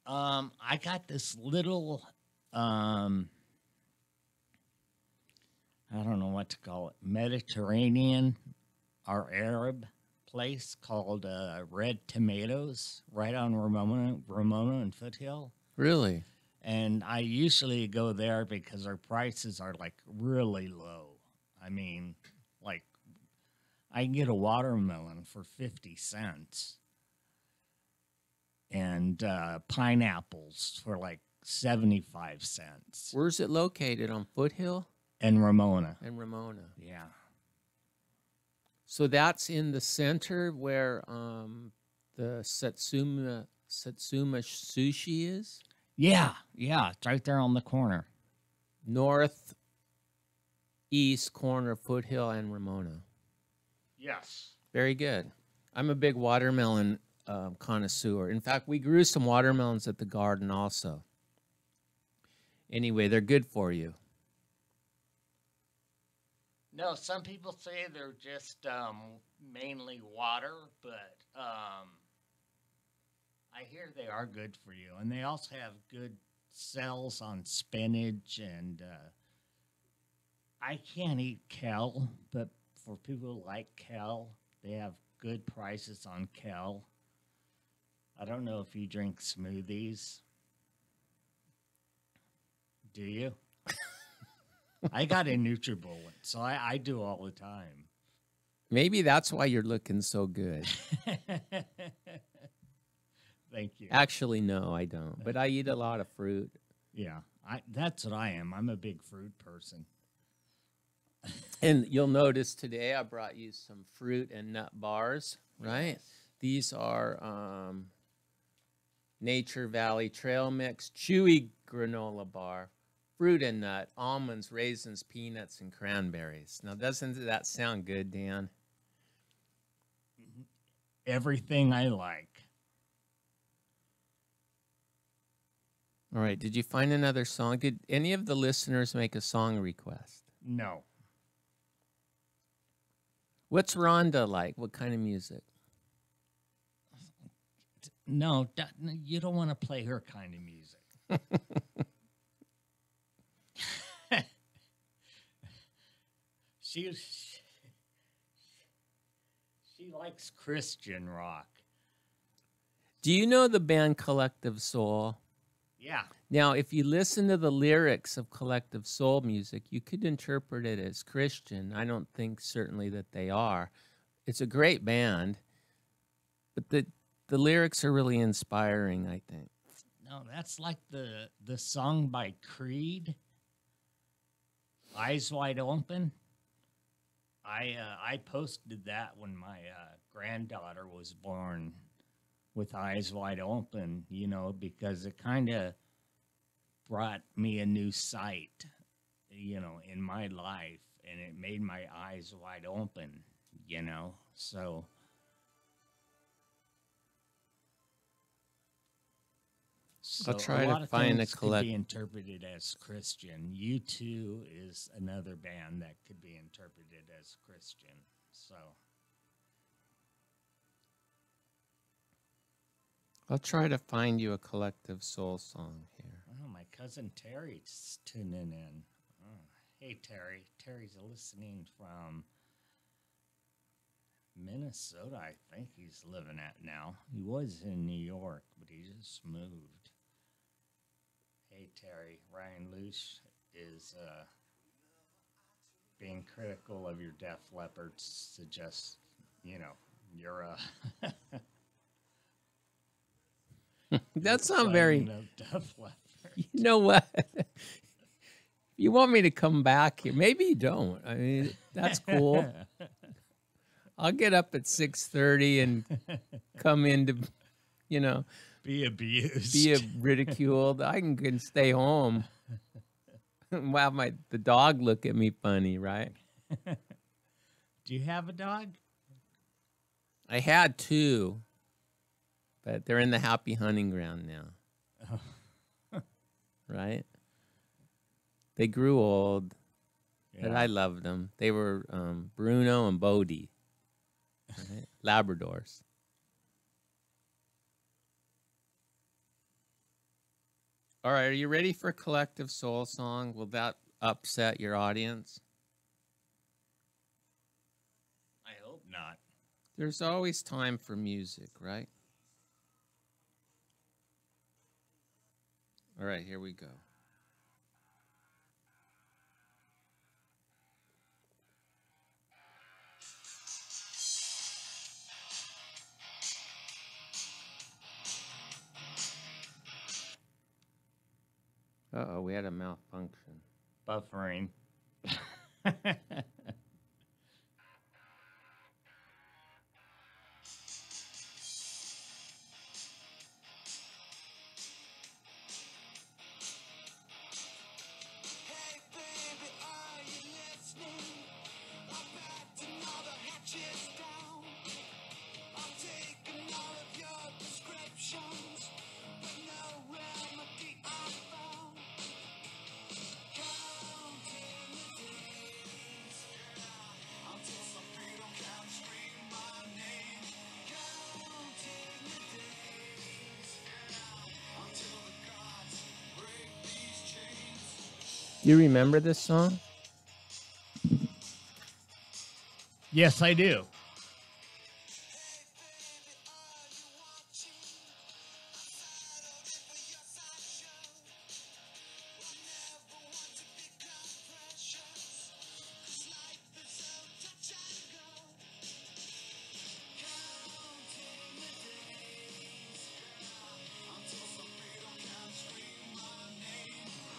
I got this little, I don't know what to call it, Mediterranean or Arab place called Red Tomatoes right on Ramona and Foothill. Really? And I usually go there because our prices are like really low. I mean, like I can get a watermelon for 50 cents and pineapples for like 75 cents. Where's it located? On Foothill And Ramona. and Ramona. Yeah. So that's in the center where the Satsuma Sushi is? Yeah. Yeah. It's right there on the corner. Northeast corner, Foothill and Ramona. Yes. Very good. I'm a big watermelon connoisseur. In fact, we grew some watermelons at the garden also. Anyway, they're good for you. No, some people say they're just mainly water, but I hear they are good for you. And they also have good sales on spinach, and I can't eat kale, but for people who like kale, they have good prices on kale. I don't know if you drink smoothies. Do you? I got a NutriBullet, so I do all the time. Maybe that's why you're looking so good. Thank you. Actually, no, I don't. But I eat a lot of fruit. Yeah, that's what I am. I'm a big fruit person. And you'll notice today I brought you some fruit and nut bars, right? Yes. These are Nature Valley Trail Mix, chewy granola bar, fruit and nut, almonds, raisins, peanuts, and cranberries. Now, doesn't that sound good, Dan? Everything I like. All right, did you find another song? Did any of the listeners make a song request? No. What's Rhonda like? What kind of music? No, you don't want to play her kind of music. she likes Christian rock. Do you know the band Collective Soul? Yeah. Now, if you listen to the lyrics of Collective Soul music, you could interpret it as Christian. I don't think certainly that they are. It's a great band, but the lyrics are really inspiring, I think. No, that's like the song by Creed, Eyes Wide Open. I posted that when my granddaughter was born with Eyes Wide Open, you know, because it kind of brought me a new sight, you know, in my life, and it made my eyes wide open, you know. So I'll try a lot to of find a things could collect. be interpreted as Christian. U2 is another band that could be interpreted as Christian. So I'll try to find you a Collective Soul song here. oh, my cousin Terry's tuning in. Oh, hey, Terry. Terry's listening from Minnesota, I think he's living at now. He was in New York, but he just moved. Hey, Terry. Ryan Luce is being critical of your Def Leppard, suggests, you know, you're That's not very. Def Leppard. You know what? You want me to come back here? Maybe you don't. I mean, that's cool. I'll get up at 6:30 and come in to, you know, Be abused. be ridiculed. I can stay home. Have the dog look at me funny, right? Do you have a dog? I had two, but they're in the happy hunting ground now. Right? They grew old, but I loved them. They were Bruno and Bodie, right? Labradors. All right, are you ready for a Collective Soul song? Will that upset your audience? I hope not. There's always time for music, right? All right, here we go. Uh-oh, we had a malfunction. Buffering. Hey baby, are you listening? I'm batting all the hatches down. I'm taking all of your prescriptions, but no remedy I found. Counting the days until some freedom can scream my name. Counting the days until the gods break these chains. You remember this song? Yes, I do.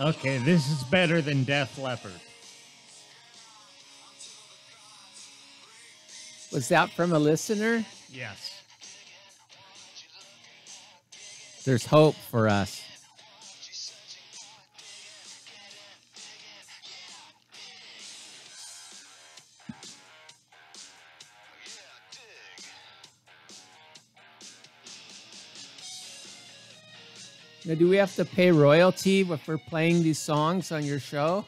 Okay, this is better than Def Leppard. Was that from a listener? Yes. There's hope for us. Now, do we have to pay royalty if we're playing these songs on your show?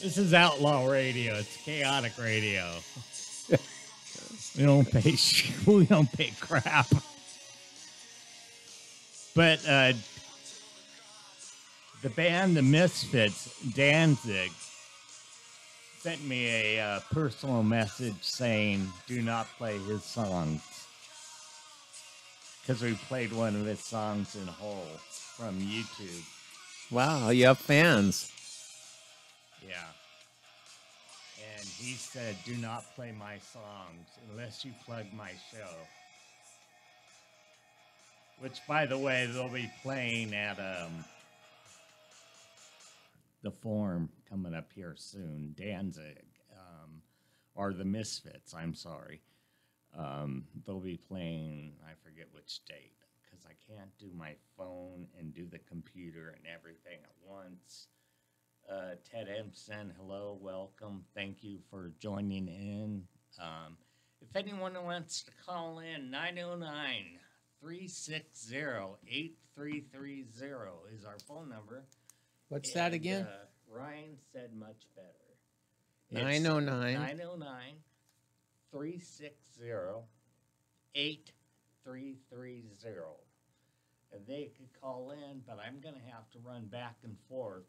This is outlaw radio. It's chaotic radio. We don't pay we don't pay crap. But the band The Misfits, Danzig, sent me a personal message saying, "Do not play his songs," because we played one of his songs in whole from YouTube. Wow, you have fans. Yeah. And he said, "Do not play my songs unless you plug my show." Which, by the way, they'll be playing at the Forum coming up here soon. Danzig, or the Misfits. I'm sorry. They'll be playing. I forget which date because I can't do my phone and do the computer and everything at once. Ted Empson, hello, welcome. Thank you for joining in. If anyone wants to call in, 909-360-8330 is our phone number. What's that again? Ryan said much better. 909 909-360-8330. And they could call in, but I'm going to have to run back and forth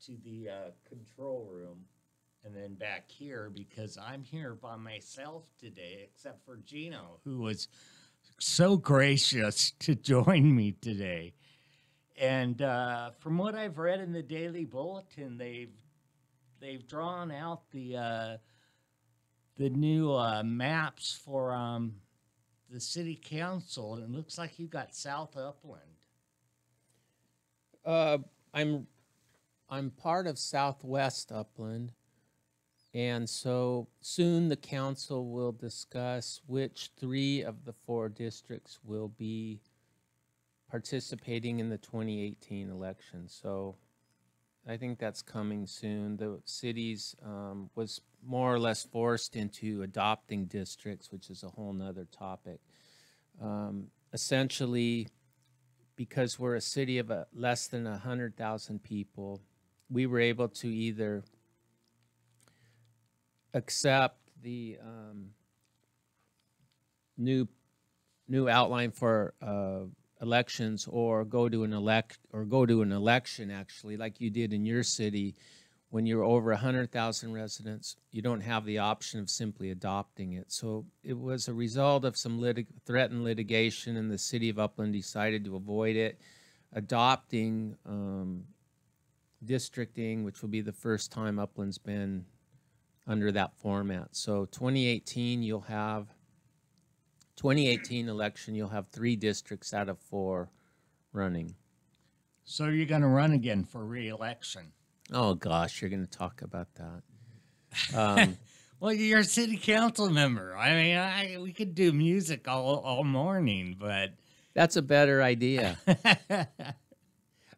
to the control room and then back here because I'm here by myself today, except for Gino, who was so gracious to join me today. And from what I've read in the Daily Bulletin, they've drawn out the new maps for the city council, and it looks like you got South Upland. I'm part of Southwest Upland, and so soon the council will discuss which 3 of the 4 districts will be participating in the 2018 election. So I think that's coming soon. The cities was more or less forced into adopting districts, which is a whole nother topic. Essentially, because we're a city of less than 100,000 people, we were able to either accept the new outline for elections, or go to an election, actually, like you did in your city. When you're over 100,000 residents, you don't have the option of simply adopting it. So it was a result of some threatened litigation, and the city of Upland decided to avoid it, adopting districting, which will be the first time Upland's been under that format. So 2018 election, you'll have 3 districts out of 4 running. So you're going to run again for re-election? Oh gosh, you're going to talk about that. Well, you're a city council member. I mean, we could do music all morning, but That's a better idea.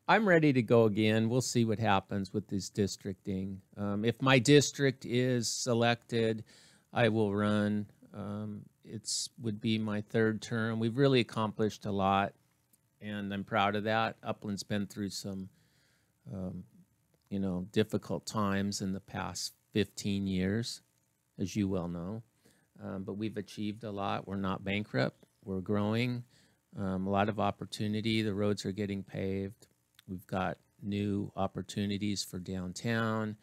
I'm ready to go again. We'll see what happens with this districting. If my district is selected, I will run. It would be my 3rd term. We've really accomplished a lot, and I'm proud of that. Upland's been through some, difficult times in the past 15 years, as you well know. But we've achieved a lot. We're not bankrupt. We're growing. A lot of opportunity. The roads are getting paved. We've got new opportunities for downtown,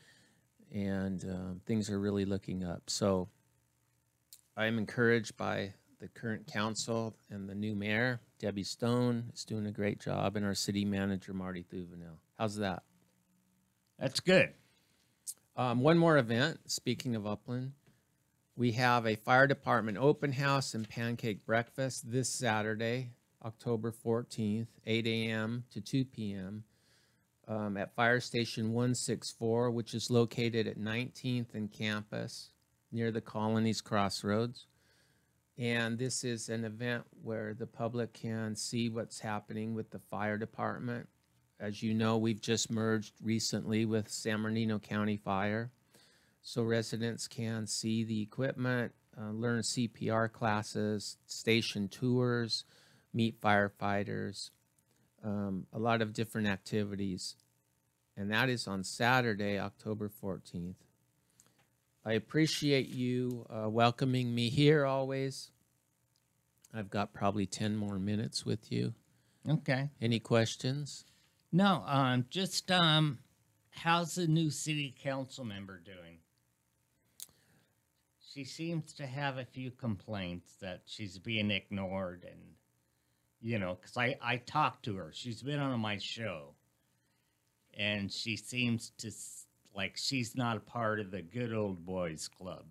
and things are really looking up. So I'm encouraged by the current council and the new mayor, Debbie Stone, is doing a great job, and our city manager, Marty Thuvenel. How's that? that's good. One more event, speaking of Upland. We have a fire department open house and pancake breakfast this Saturday, October 14th, 8 a.m. to 2 p.m. At Fire Station 164, which is located at 19th and Campus near the Colonies Crossroads. And this is an event where the public can see what's happening with the fire department. As you know, we've just merged recently with San Bernardino County Fire. So residents can see the equipment, learn CPR classes, station tours, meet firefighters, a lot of different activities. And that is on Saturday, October 14th. I appreciate you welcoming me here always. I've got probably 10 more minutes with you. Okay. Any questions? No, just how's the new city council member doing? She seems to have a few complaints that she's being ignored, and because I talked to her. She's been on my show, and she seems to like she's not a part of the good old boys club.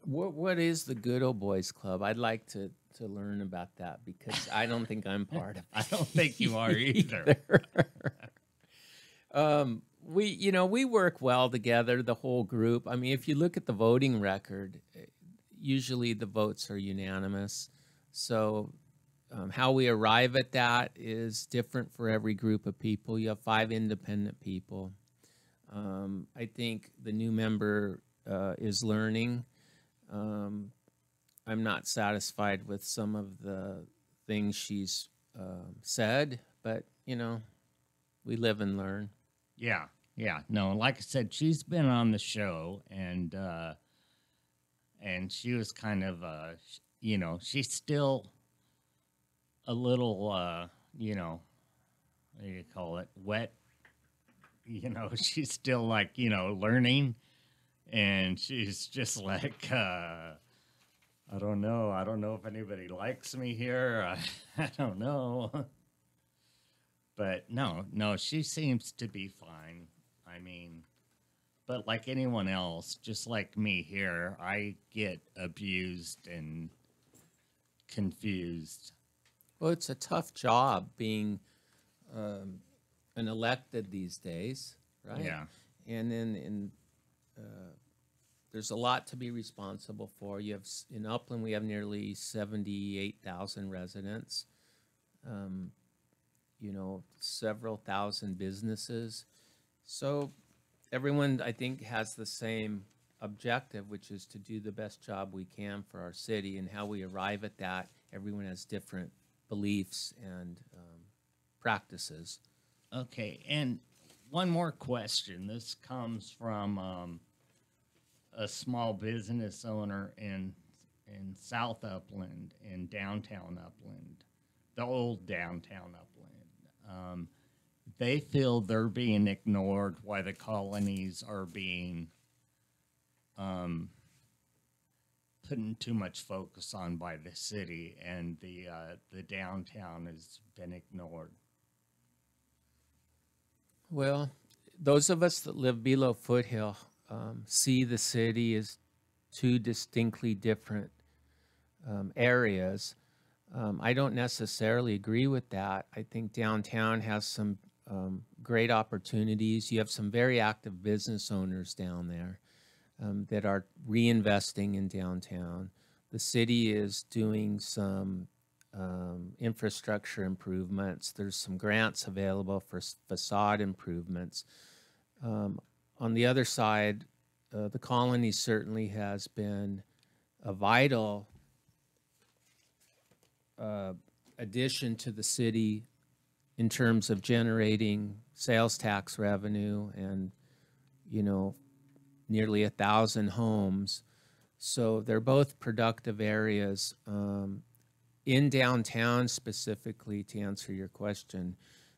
What is the Good Old Boys Club? I'd like to learn about that, because I don't think I'm part of it. I don't think you are either. We work well together, the whole group. I mean, if you look at the voting record, usually the votes are unanimous. So how we arrive at that is different for every group of people. You have 5 independent people. I think the new member is learning. I'm not satisfied with some of the things she's said, but, we live and learn. Yeah. No, like I said, she's been on the show, and she was kind of, she's still a little, what do you call it, wet. She's still like, learning, and she's just like, I don't know. I don't know if anybody likes me here. I don't know. But no, she seems to be fine. I mean, but like anyone else, just like me here, I get abused and confused. Well, it's a tough job being an elected these days, right? Yeah. And then there's a lot to be responsible for. You have in Upland, we have nearly 78,000 residents. Several thousand businesses. So everyone, I think, has the same objective, which is to do the best job we can for our city. And how we arrive at that, everyone has different beliefs and practices. Okay, and one more question. This comes from a small business owner in South Upland, in downtown Upland, the old downtown Upland. They feel they're being ignored while the colonies are being putting too much focus on by the city, and the downtown has been ignored. Well, those of us that live below Foothill, see the city as two distinctly different areas. I don't necessarily agree with that. I think downtown has some great opportunities. You have some very active business owners down there that are reinvesting in downtown. The city is doing some infrastructure improvements. There's some grants available for facade improvements. On the other side, the colony certainly has been a vital addition to the city in terms of generating sales tax revenue and, you know, nearly 1,000 homes. So they're both productive areas. In downtown specifically, to answer your question,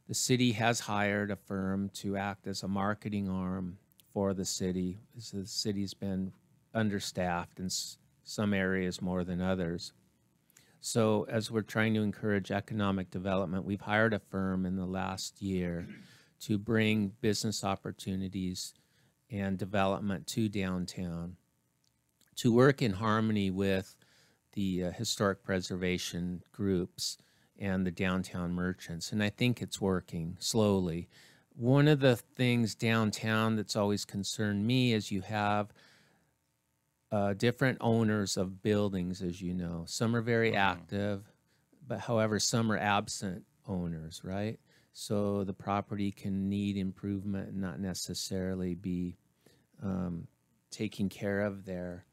the city has hired a firm to act as a marketing arm for the city. So the city's been understaffed in some areas more than others. So as we're trying to encourage economic development, we've hired a firm in the last year to bring business opportunities and development to downtown, to work in harmony with the historic preservation groups and the downtown merchants. And I think it's working slowly. One of the things downtown that's always concerned me is you have different owners of buildings, as you know. Some are very active, but however, some are absent owners, right? So the property can need improvement and not necessarily be taking care of their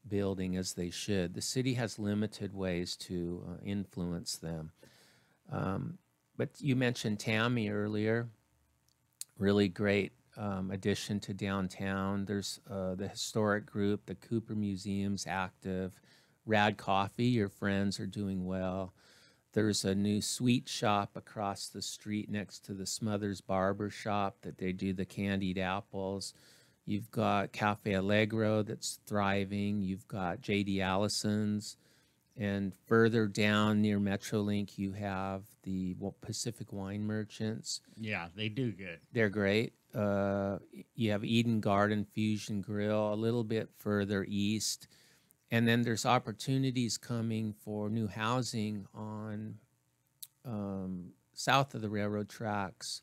building as they should. The city has limited ways to influence them. But you mentioned Tammy earlier, really great addition to downtown. There's the historic group, the Cooper Museum's active. Rad Coffee, your friends are doing well. There's a new sweet shop across the street next to the Smothers Barber Shop that they do the candied apples. You've got Cafe Allegro that's thriving. You've got J.D. Allison's. And further down near Metrolink, you have the Pacific Wine Merchants. Yeah, they do good. They're great. You have Eden Garden Fusion Grill a little bit further east. And then there's opportunities coming for new housing on south of the railroad tracks,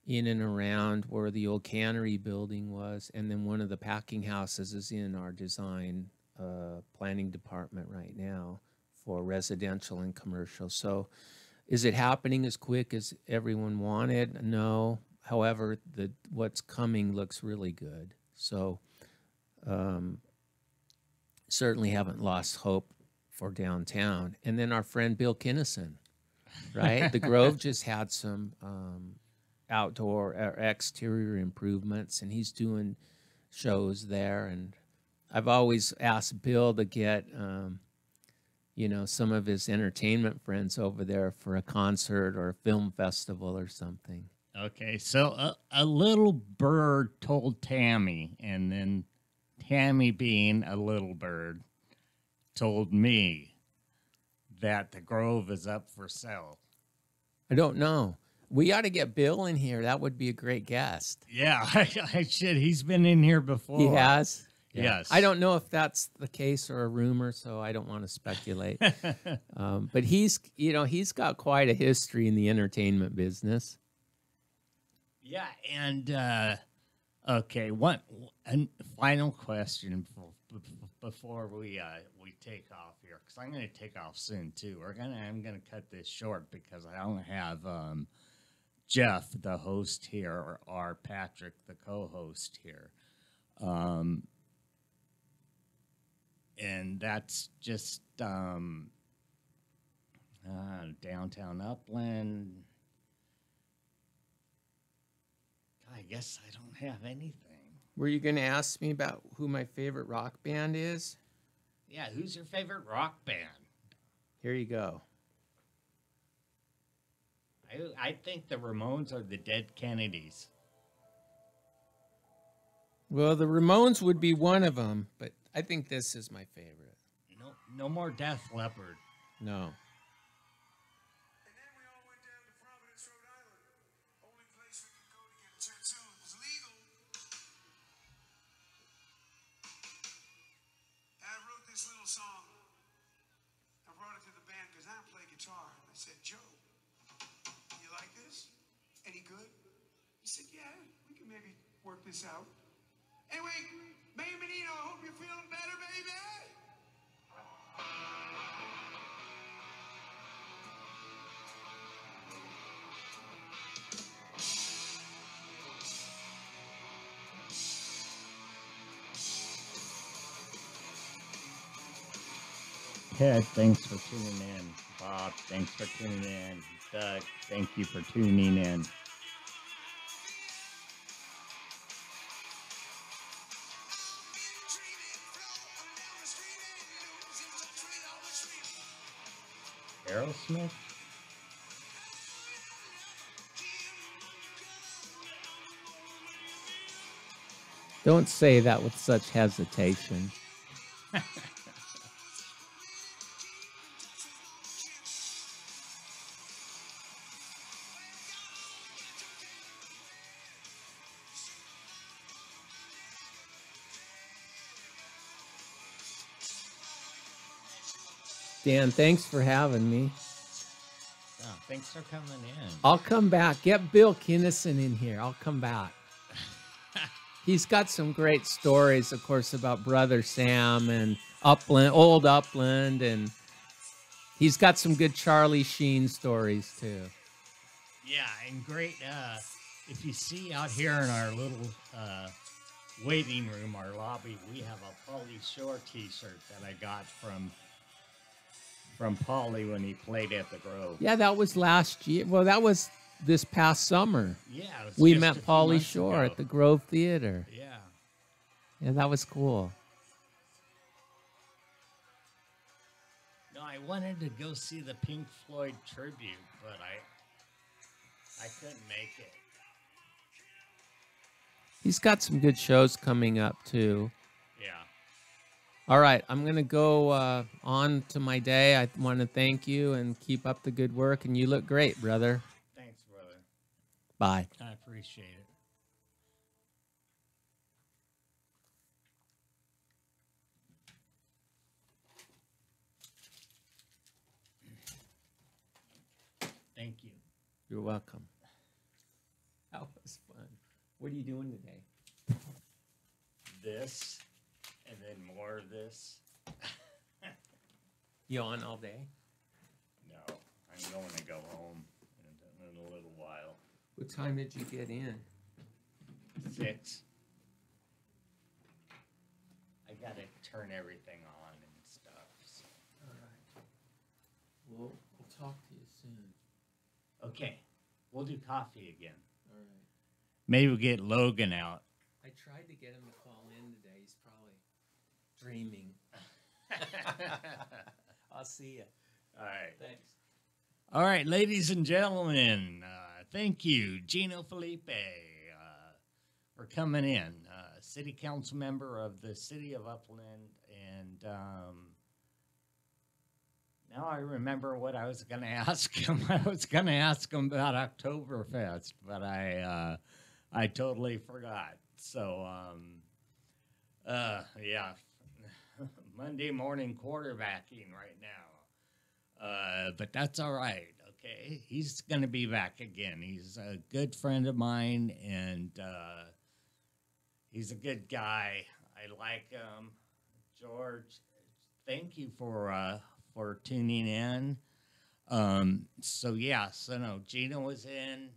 in and around where the old cannery building was. And then one of the packing houses is in our design planning department right now for residential and commercial. So is it happening as quick as everyone wanted? No. However, what's coming looks really good. So certainly haven't lost hope for downtown. And then our friend Bill Kinnison, right? The Grove just had some outdoor or exterior improvements, and he's doing shows there. And I've always asked Bill to get, you know, some of his entertainment friends over there for a concert or a film festival or something. Okay, so a little bird told Tammy, and then Tammy, being a little bird, told me that the Grove is up for sale. I don't know. We ought to get Bill in here. That would be a great guest. Yeah, I should. He's been in here before. He has? Yes. I don't know if that's the case or a rumor, so I don't want to speculate. But he's got quite a history in the entertainment business. Yeah, and okay, one final question before we take off here, because I'm going to take off soon too. I'm going to cut this short because I don't have Jeff, the host here, or Patrick, the co-host here, and that's just downtown Upland. I guess I don't have anything. Were you going to ask me about who my favorite rock band is? Yeah, who's your favorite rock band? Here you go. I think the Ramones are the Dead Kennedys. Well, the Ramones would be one of them, but I think this is my favorite. No more Def Leppard. No. And then we all went down to Providence, Rhode Island. Only place we could go to get a tattoo. It was legal. I said, Joe, you like this? Any good? He said, yeah, we can maybe work this out. Anyway, May Menino, I hope you're feeling better, baby. Ted, thanks for tuning in. Bob, thanks for tuning in. Doug, thank you for tuning in. Aerosmith? Don't say that with such hesitation. Dan, thanks for having me. Oh, thanks for coming in. I'll come back. Get Bill Kinnison in here. I'll come back. He's got some great stories, of course, about Brother Sam and Upland, old Upland, and he's got some good Charlie Sheen stories too. Yeah, and great. If you see out here in our little waiting room, our lobby, we have a Pauly Shore T-shirt that I got from Pauly when he played at the Grove. Yeah, that was last year. Well, that was this past summer. Yeah, it was We just a met few Pauly months Shore ago. at the Grove Theater. Yeah. Yeah, that was cool. No, I wanted to go see the Pink Floyd tribute, but I couldn't make it. He's got some good shows coming up too. Yeah. All right, I'm going to go on to my day. I want to thank you and keep up the good work, and you look great, brother. Thanks, brother. Bye. I appreciate it. Thank you. You're welcome. That was fun. What are you doing today? This, and then more of this. You on all day? No, I'm going to go home in a little while. What time did you get in? 6. I got to turn everything on and stuff. So. All right. We'll talk to you soon. Okay, we'll do coffee again. All right. Maybe we'll get Logan out. I tried to get him to call in today. He's probably dreaming. I'll see you. All right. Thanks. All right, ladies and gentlemen, thank you, Gino Felipe, for coming in. City council member of the city of Upland, and now I remember what I was going to ask him. I was going to ask him about Oktoberfest, but I totally forgot. So, yeah, Monday morning quarterbacking right now. But that's all right, okay? He's going to be back again. He's a good friend of mine, and he's a good guy. I like him. George, thank you for tuning in. So, yeah, so no, Gina was in.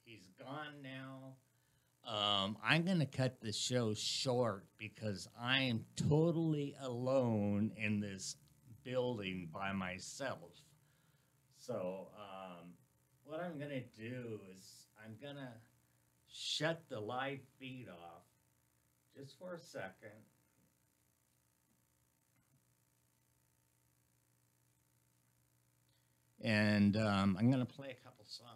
He's gone now. I'm going to cut the show short because I am totally alone in this building by myself. So what I'm going to do is I'm going to shut the live feed off just for a second. And I'm going to play a couple songs.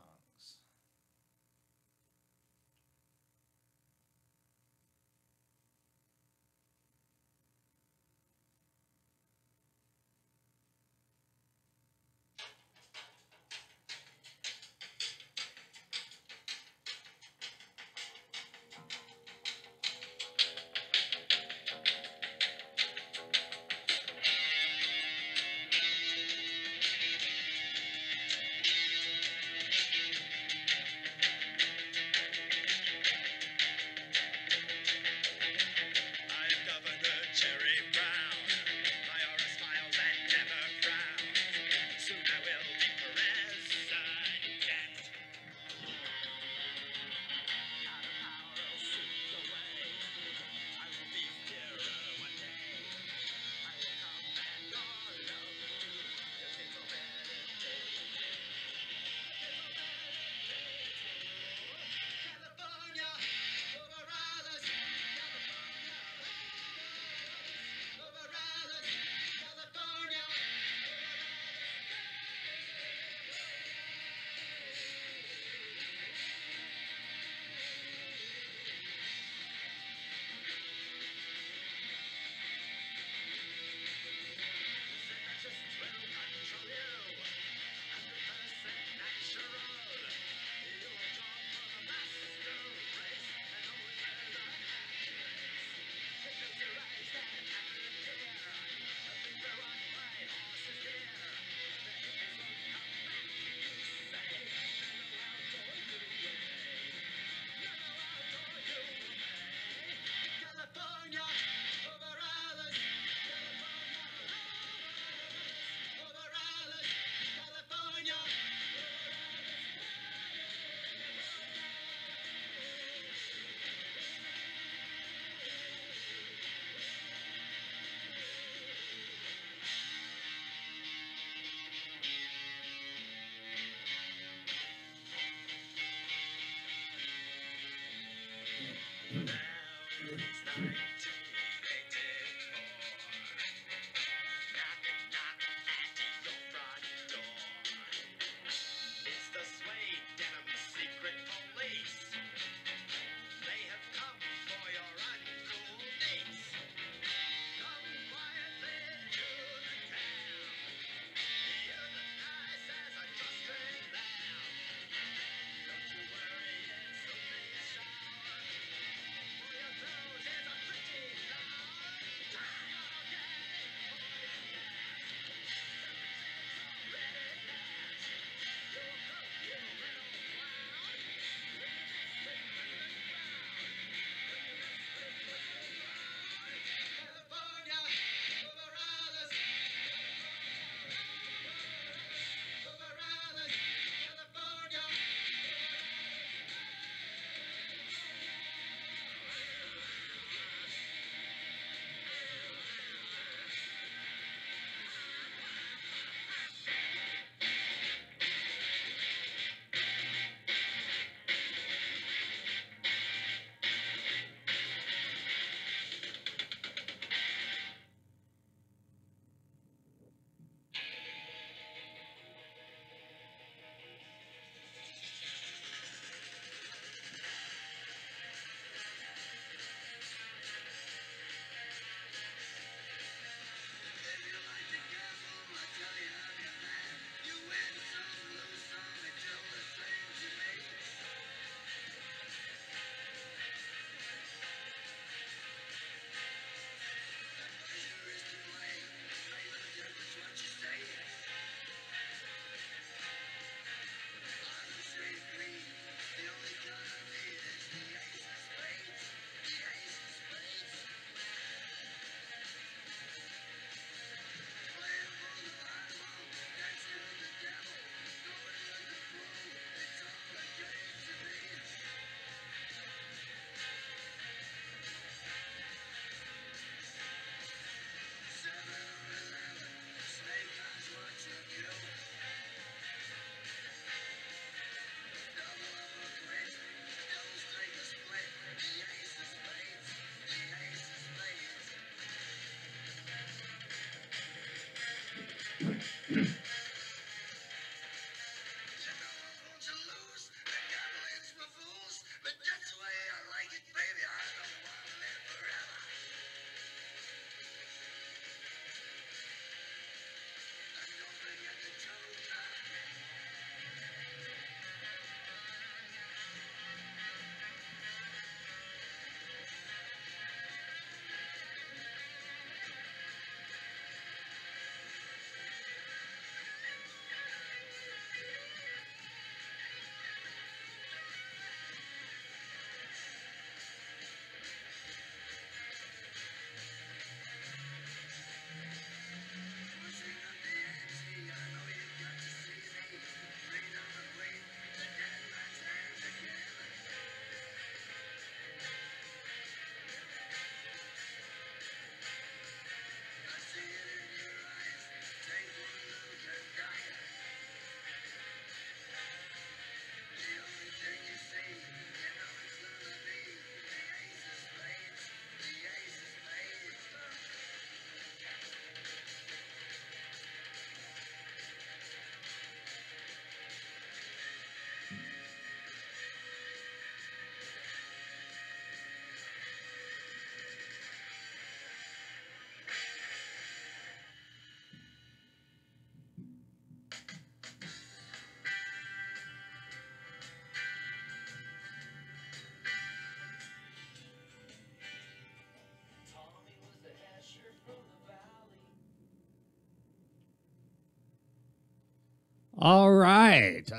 All right.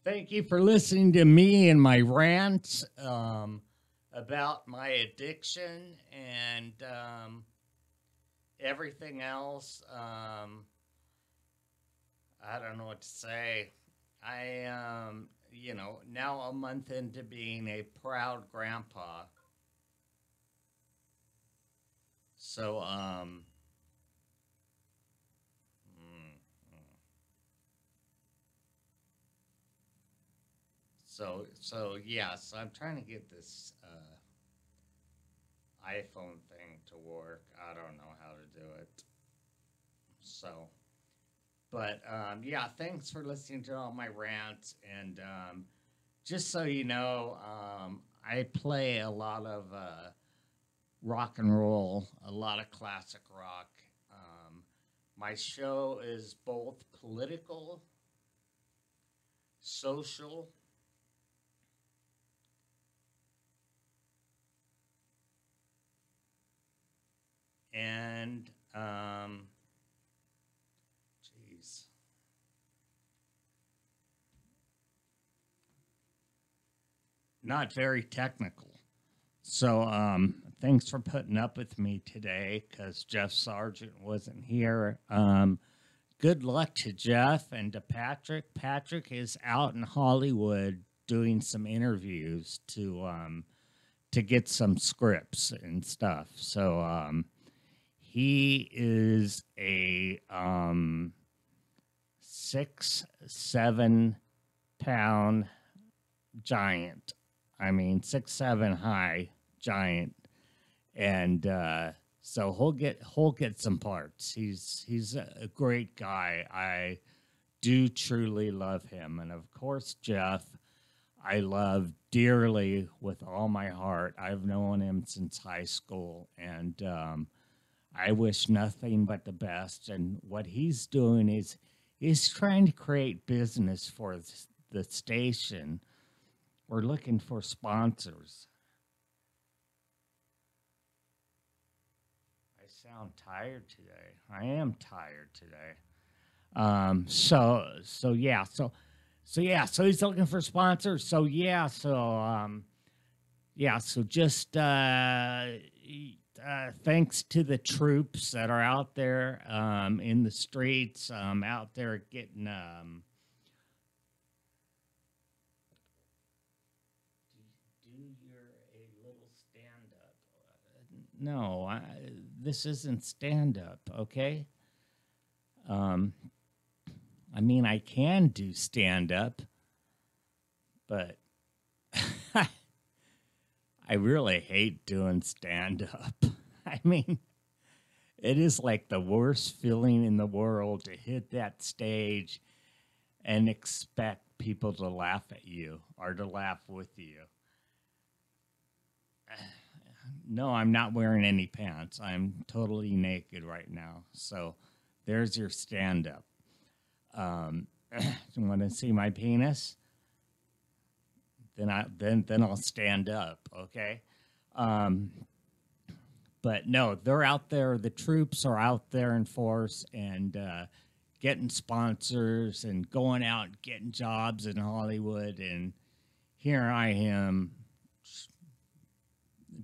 Thank you for listening to me and my rants about my addiction and everything else. I don't know what to say. I, now a month into being a proud grandpa. So, mm, mm. So I'm trying to get this iPhone thing to work. I don't know how to do it. So, but yeah, thanks for listening to all my rants. And just so you know, I play a lot of rock and roll, a lot of classic rock. My show is both political, social, and jeez, not very technical. So thanks for putting up with me today because Jeff Sargent wasn't here. Good luck to Jeff and to Patrick. Patrick is out in Hollywood doing some interviews to get some scripts and stuff. So he is a 6, 7 pound giant. I mean 6, 7 high giant, and so he'll get some parts. He's a great guy. I do truly love him, and of course Jeff, I love dearly with all my heart. I've known him since high school, and I wish nothing but the best. And what he's doing is he's trying to create business for the station. We're looking for sponsors. I sound tired today. I am tired today. So he's looking for sponsors. So just thanks to the troops that are out there in the streets, out there getting do your a little stand up. No, this isn't stand up, okay? Um, I mean, I can do stand up, but I really hate doing stand up. I mean, it is like the worst feeling in the world to hit that stage and expect people to laugh at you or to laugh with you. No, I'm not wearing any pants. I'm totally naked right now. So there's your stand up. You want to see my penis? Then I'll stand up, okay? Um, but no, they're out there. The troops are out there in force and getting sponsors and going out and getting jobs in Hollywood. And here I am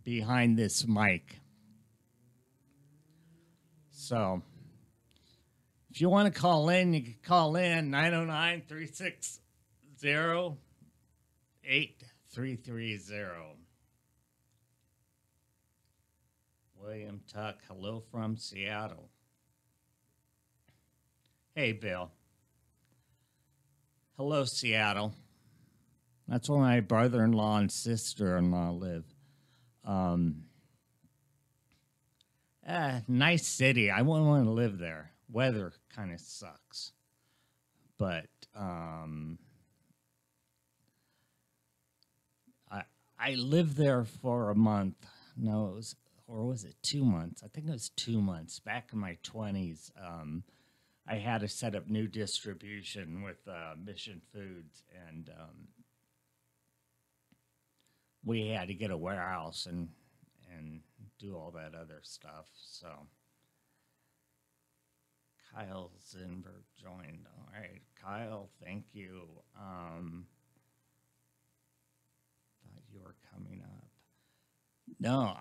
behind this mic. So if you want to call in, you can call in 909 360 8330. William Tuck, hello from Seattle. Hey, Bill. Hello, Seattle. That's where my brother-in-law and sister-in-law live. Nice city. I wouldn't want to live there. Weather kind of sucks. But I lived there for a month. No, or was it 2 months? I think it was 2 months. Back in my 20s, I had to set up new distribution with Mission Foods, and we had to get a warehouse and do all that other stuff. So, Kyle Zinberg joined. All right, Kyle, thank you. Thought you were coming up. No,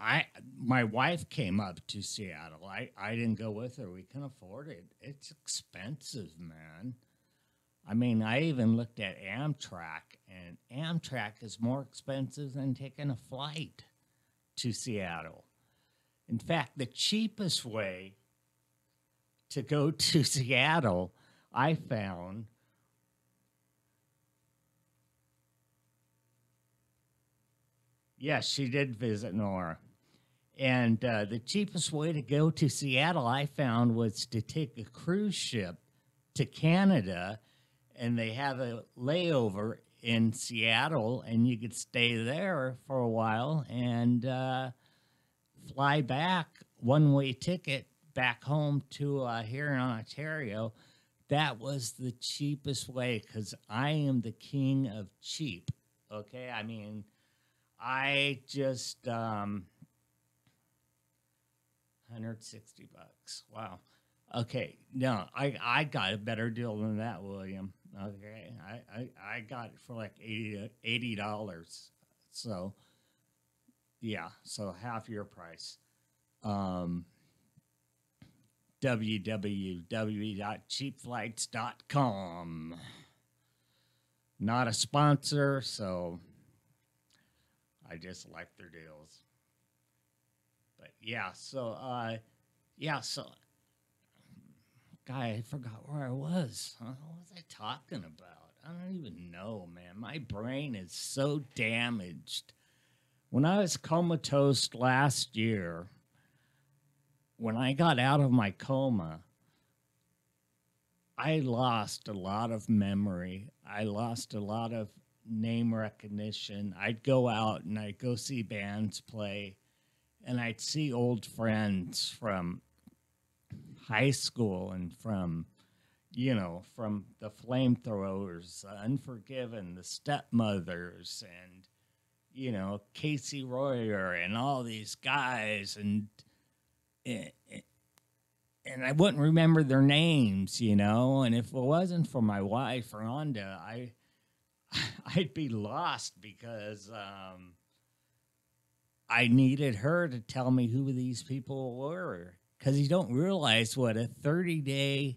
my wife came up to Seattle. I didn't go with her. We can afford it. It's expensive, man. I mean, I even looked at Amtrak, and Amtrak is more expensive than taking a flight to Seattle. In fact, the cheapest way to go to Seattle, I found, yes, she did visit Nora. And the cheapest way to go to Seattle, I found, was to take a cruise ship to Canada, and they have a layover in Seattle, and you could stay there for a while and fly back, one-way ticket back home to here in Ontario. That was the cheapest way because I am the king of cheap. Okay, I mean, I just 160 bucks. Wow. Okay, no, I got a better deal than that, William. Okay, I got it for like $80. So yeah, so half your price. www.cheapflights.com. Not a sponsor, so I just like their deals. But so guy, I forgot where I was. Huh? What was I talking about? I don't even know, man. My brain is so damaged. When I was comatose last year, when I got out of my coma, I lost a lot of memory. I lost a lot of name recognition. I'd go out and I'd go see bands play, and I'd see old friends from high school and from from the Flamethrowers, Unforgiven, the Stepmothers, and Casey Royer and all these guys, and I wouldn't remember their names, and if it wasn't for my wife, Rhonda, I'd be lost because I needed her to tell me who these people were, because you don't realize what a 30-day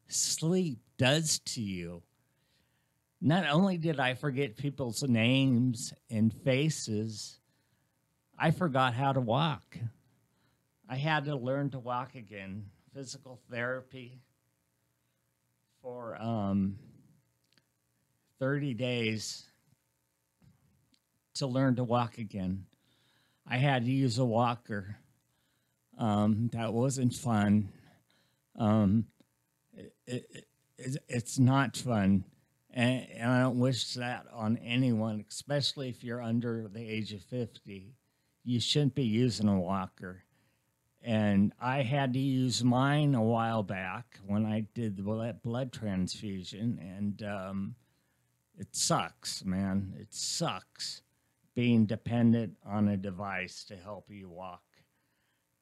sleep does to you. Not only did I forget people's names and faces, I forgot how to walk. I had to learn to walk again. Physical therapy for 30 days to learn to walk again. I had to use a walker. That wasn't fun. It's not fun. And I don't wish that on anyone, especially if you're under the age of 50. You shouldn't be using a walker. And I had to use mine a while back when I did the blood transfusion. And it sucks, man. It sucks being dependent on a device to help you walk.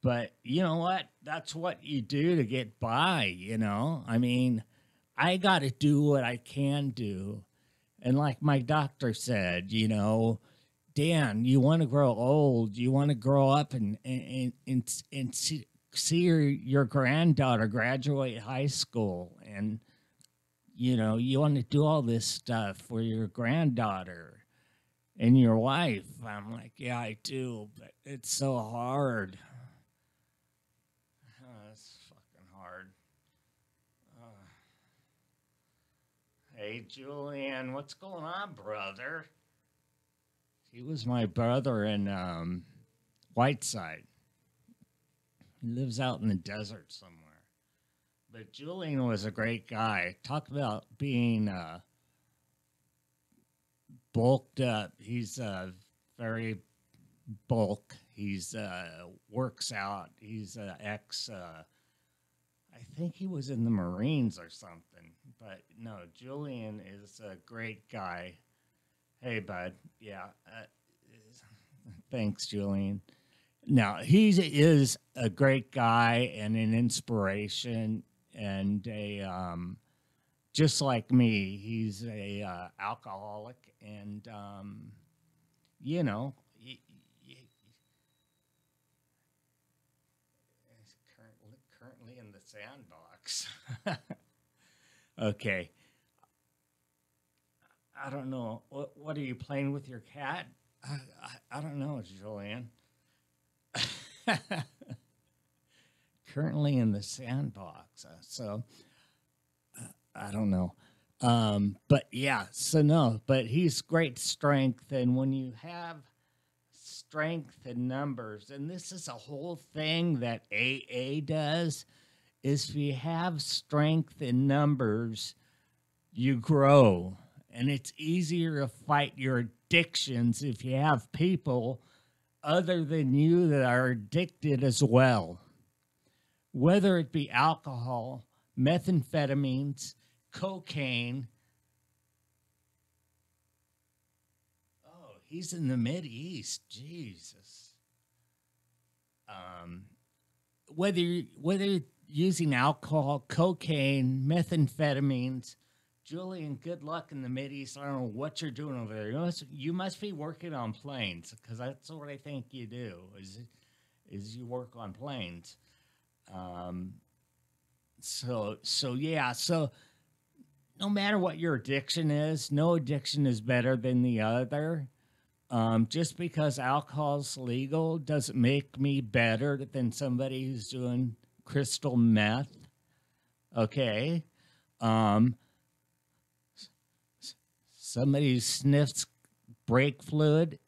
But you know what? That's what you do to get by, I mean, I got to do what I can do. And like my doctor said, Dan, you want to grow old, you want to grow up and see your granddaughter graduate high school, and you want to do all this stuff for your granddaughter and your wife. I'm like, yeah, I do, but it's so hard. It's fucking hard. Hey, Julian, what's going on, brother? He was my brother in Whiteside. He lives out in the desert somewhere. But Julian was a great guy. Talk about being bulked up. He's very bulk. He's works out. He's ex. I think he was in the Marines or something. But no, Julian is a great guy. Hey, bud. Yeah. Thanks, Julian. Now, he is a great guy and an inspiration. and a just like me, he's a alcoholic, and you know, he's currently in the sandbox. Okay, I don't know. What are you playing with your cat? I don't know, Julian. Currently in the sandbox. So I don't know. But yeah, so no, but he's great strength. And when you have strength in numbers, and this is a whole thing that AA does, is if you have strength in numbers, you grow. And it's easier to fight your addictions if you have people other than you that are addicted as well, whether it be alcohol, methamphetamines, cocaine. Oh, he's in the Mideast. Jesus. Whether you're using alcohol, cocaine, methamphetamines, Julian, good luck in the Mideast. I don't know what you're doing over there. You must be working on planes, because that's what I think you do. Is you work on planes. So yeah. So no matter what your addiction is, no addiction is better than the other. Just because alcohol's legal doesn't make me better than somebody who's doing crystal meth. Okay. Somebody who sniffs brake fluid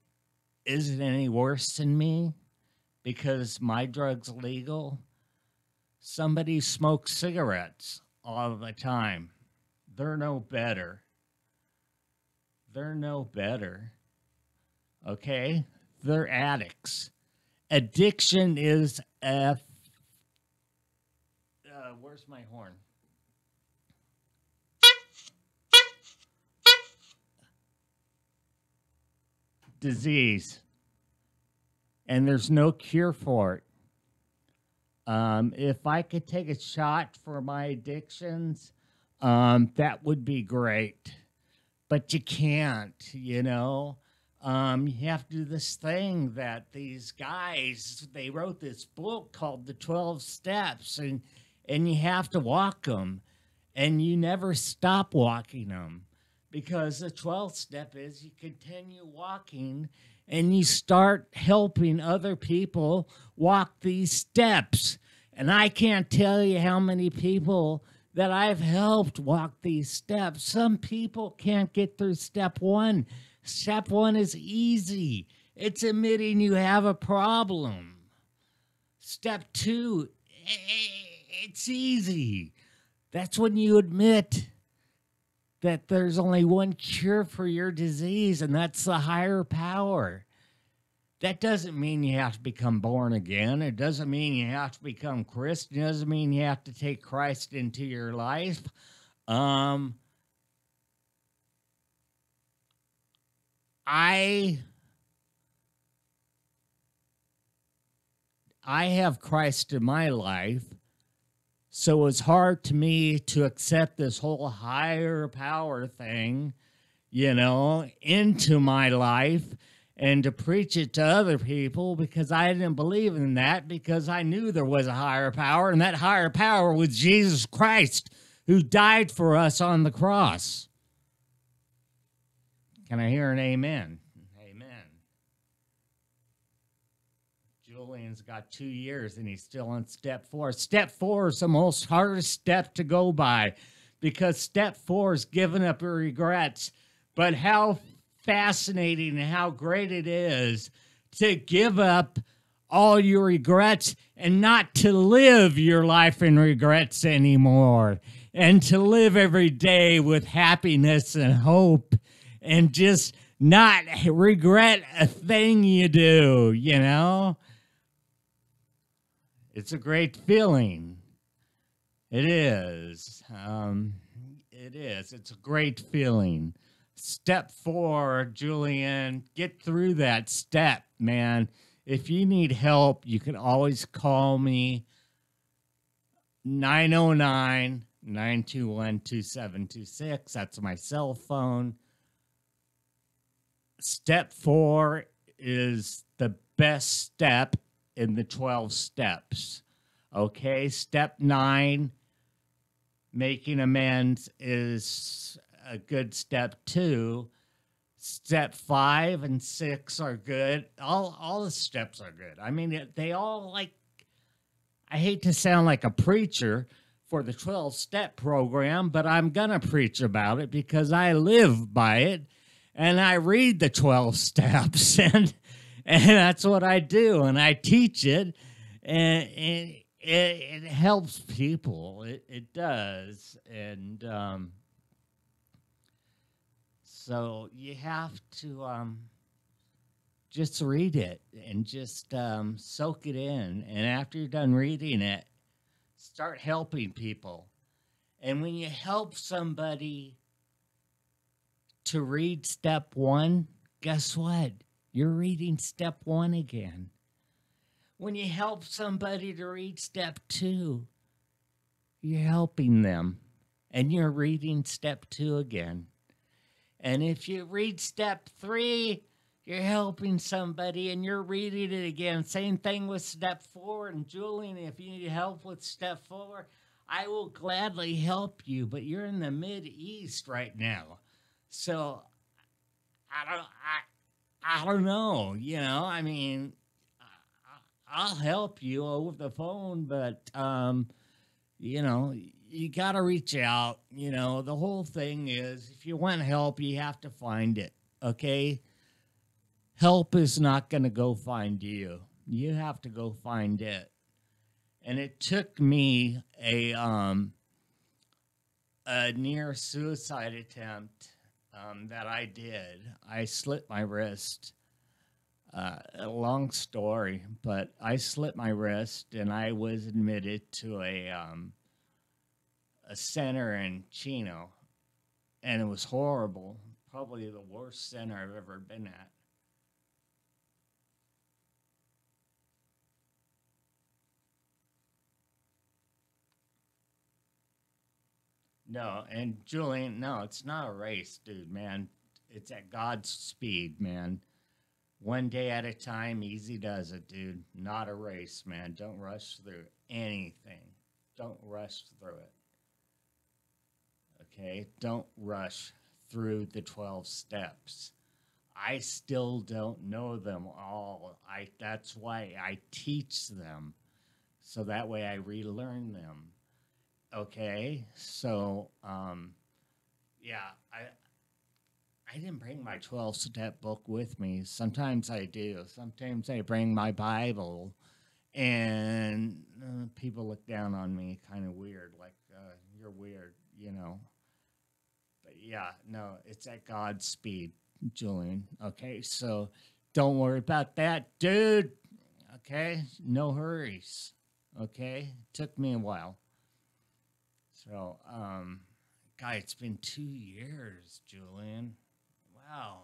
isn't any worse than me because my drug's legal. Somebody who smokes cigarettes all the time, they're no better. They're no better. Okay? They're addicts. Addiction is where's my horn? Disease. And there's no cure for it. If I could take a shot for my addictions, that would be great. But you can't, you know. You have to do this thing that these guys, they wrote this book called The 12 Steps, and you have to walk them, and you never stop walking them, because the 12th step is you continue walking and you start helping other people walk these steps. And I can't tell you how many people that I've helped walk these steps. Some people can't get through step one. Step one is easy. It's admitting you have a problem. Step two, it's easy. That's when you admit that there's only one cure for your disease, and that's the higher power. That doesn't mean you have to become born again. It doesn't mean you have to become Christian. It doesn't mean you have to take Christ into your life. I have Christ in my life, so it's hard to me to accept this whole higher power thing, you know, into my life and to preach it to other people, because I didn't believe in that, because I knew there was a higher power, and that higher power was Jesus Christ, who died for us on the cross. Can I hear an amen? Amen. Julian's got 2 years and he's still on step 4. Step 4 is the most hardest step to go by, because step 4 is giving up your regrets. But how fascinating and how great it is to give up all your regrets and not to live your life in regrets anymore, and to live every day with happiness and hope, and just not regret a thing you do, you know? It's a great feeling. It is. It is. It's a great feeling. Step 4, Julian, get through that step, man. If you need help, you can always call me. 909 921 2726. That's my cell phone. Step 4 is the best step in the 12 steps. Okay, step 9, making amends, is a good step 2. Step 5 and 6 are good. All the steps are good. I mean, they all, like, I hate to sound like a preacher for the 12-step program, but I'm going to preach about it because I live by it and I read the 12 steps and that's what I do, and I teach it, and it helps people. It does. And so you have to just read it and just soak it in. And after you're done reading it, start helping people. And when you help somebody to read step 1, guess what? You're reading step 1 again. When you help somebody to read step 2, you're helping them. And you're reading step 2 again. And if you read step 3, you're helping somebody and you're reading it again. Same thing with step 4. And Julian, if you need help with step 4, I will gladly help you. But you're in the Mid-East right now. So I don't know. You know, I mean, I'll help you over the phone, but you know, you got to reach out. You know, the whole thing is, if you want help, you have to find it. Okay, help is not going to go find you. You have to go find it. And it took me a near suicide attempt that I did. I slit my wrist. A long story, but I slit my wrist and I was admitted to a center in Chino, and it was horrible. Probably the worst center I've ever been at. No, and Julian, no, it's not a race, dude, man. It's at God's speed, man. One day at a time, easy does it, dude. Not a race, man. Don't rush through anything. Don't rush through it. Okay? Don't rush through the 12 steps. I still don't know them all. That's why I teach them. So that way I relearn them. Okay? So yeah, I didn't bring my 12-step book with me. Sometimes I do. Sometimes I bring my Bible, and people look down on me kind of weird, like, you're weird, you know. But yeah, no, it's at God's speed, Julian. Okay, so don't worry about that, dude. Okay, no hurries. Okay, took me a while. So, guy, it's been 2 years, Julian. Wow.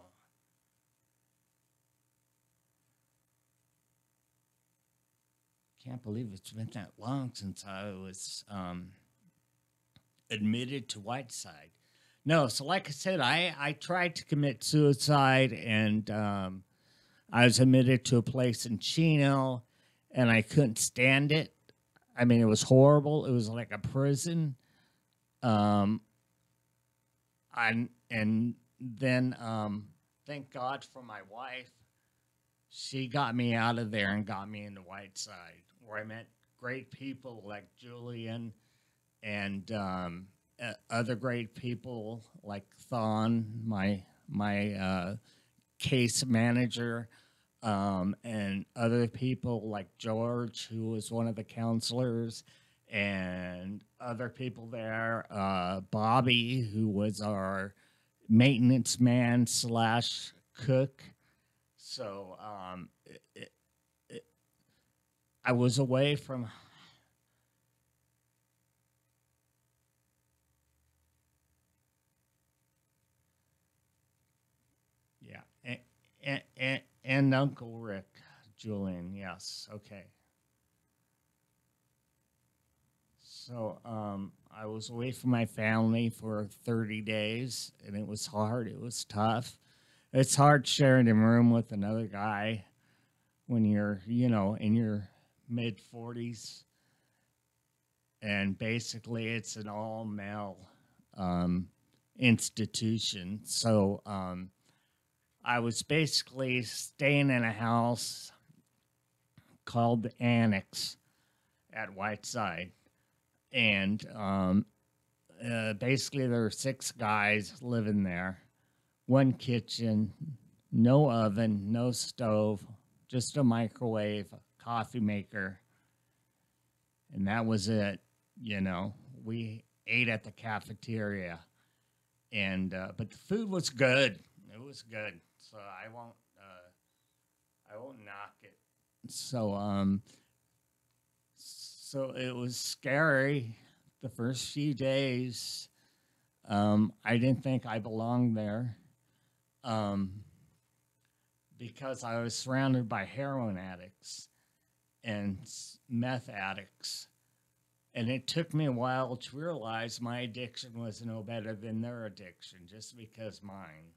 Can't believe it's been that long since I was admitted to Whiteside. No, so like I said, I tried to commit suicide, and I was admitted to a place in Chino, and I couldn't stand it. I mean, it was horrible. It was like a prison. Um, and then thank God for my wife. She got me out of there and got me into Whiteside, where I met great people like Julian and other great people like Thon, my case manager, and other people like George, who was one of the counselors, and other people there, Bobby, who was our maintenance man slash cook. So I was away from. Yeah, and Uncle Rick, Julian. Yes, okay. So I was away from my family for 30 days, and it was hard. It was tough. It's hard sharing a room with another guy when you're, in your mid 40s, and basically it's an all male um, institution. So I was basically staying in a house called the Annex at Whiteside, and basically there were 6 guys living there, one kitchen, no oven, no stove, just a microwave, coffee maker, and that was it. We ate at the cafeteria, and but the food was good. It was good, so I won't knock it. So it was scary the first few days. I didn't think I belonged there, um, because I was surrounded by heroin addicts and meth addicts. And it took me a while to realize my addiction was no better than their addiction just because mine.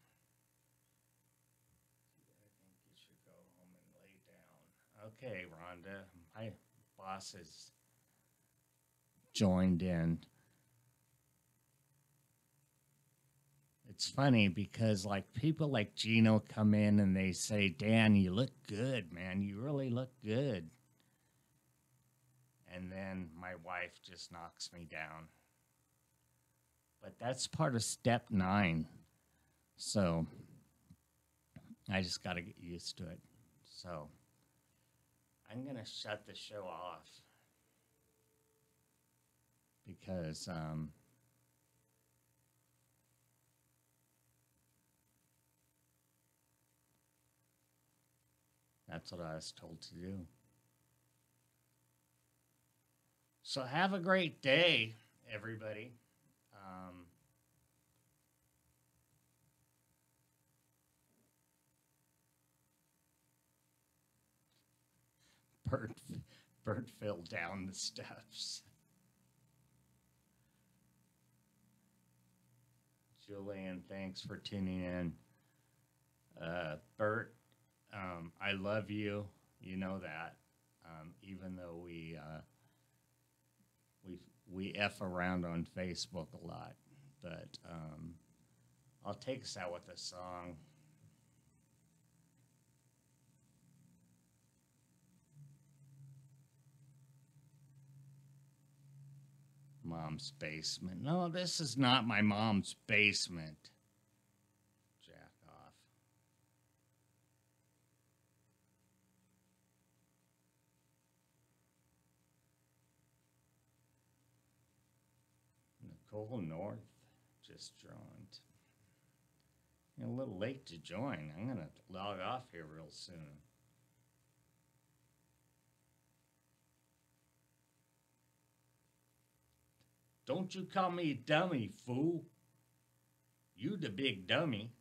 I think you should go home and lay down. Okay, Rhonda, my boss has joined in. It's funny because like people like Gino come in and they say, Dan, you look good, man. You really look good. And then my wife just knocks me down. But that's part of step 9. So I just got to get used to it. So I'm going to shut the show off because that's what I was told to do. So have a great day, everybody. Bert, Bert fell down the steps. Julian, thanks for tuning in. Bert, I love you. You know that. Even though we f around on Facebook a lot, but I'll take us out with a song. Mom's basement. No, this is not my mom's basement. Jack off. Nicole North just joined. You're a little late to join. I'm going to log off here real soon. Don't you call me dummy, fool. You the big dummy.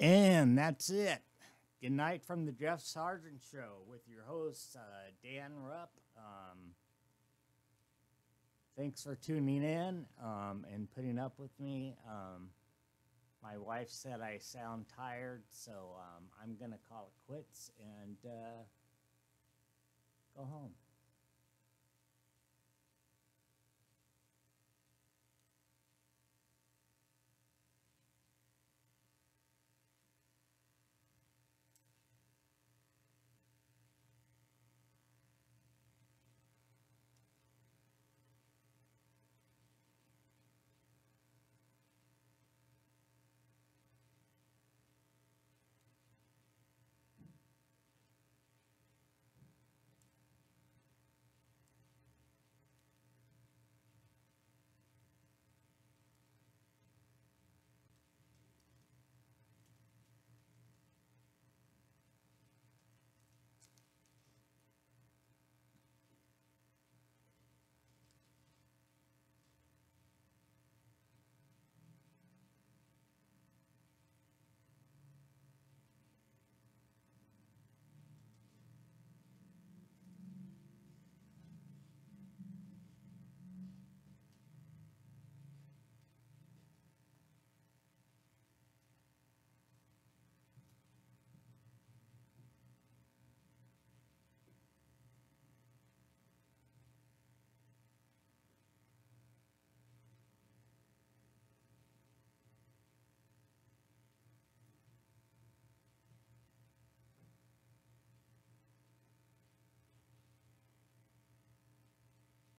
And that's it. Good night from the Jeff Sargent Show with your host, Dan Rupp. Thanks for tuning in and putting up with me. My wife said I sound tired, so I'm going to call it quits and go home.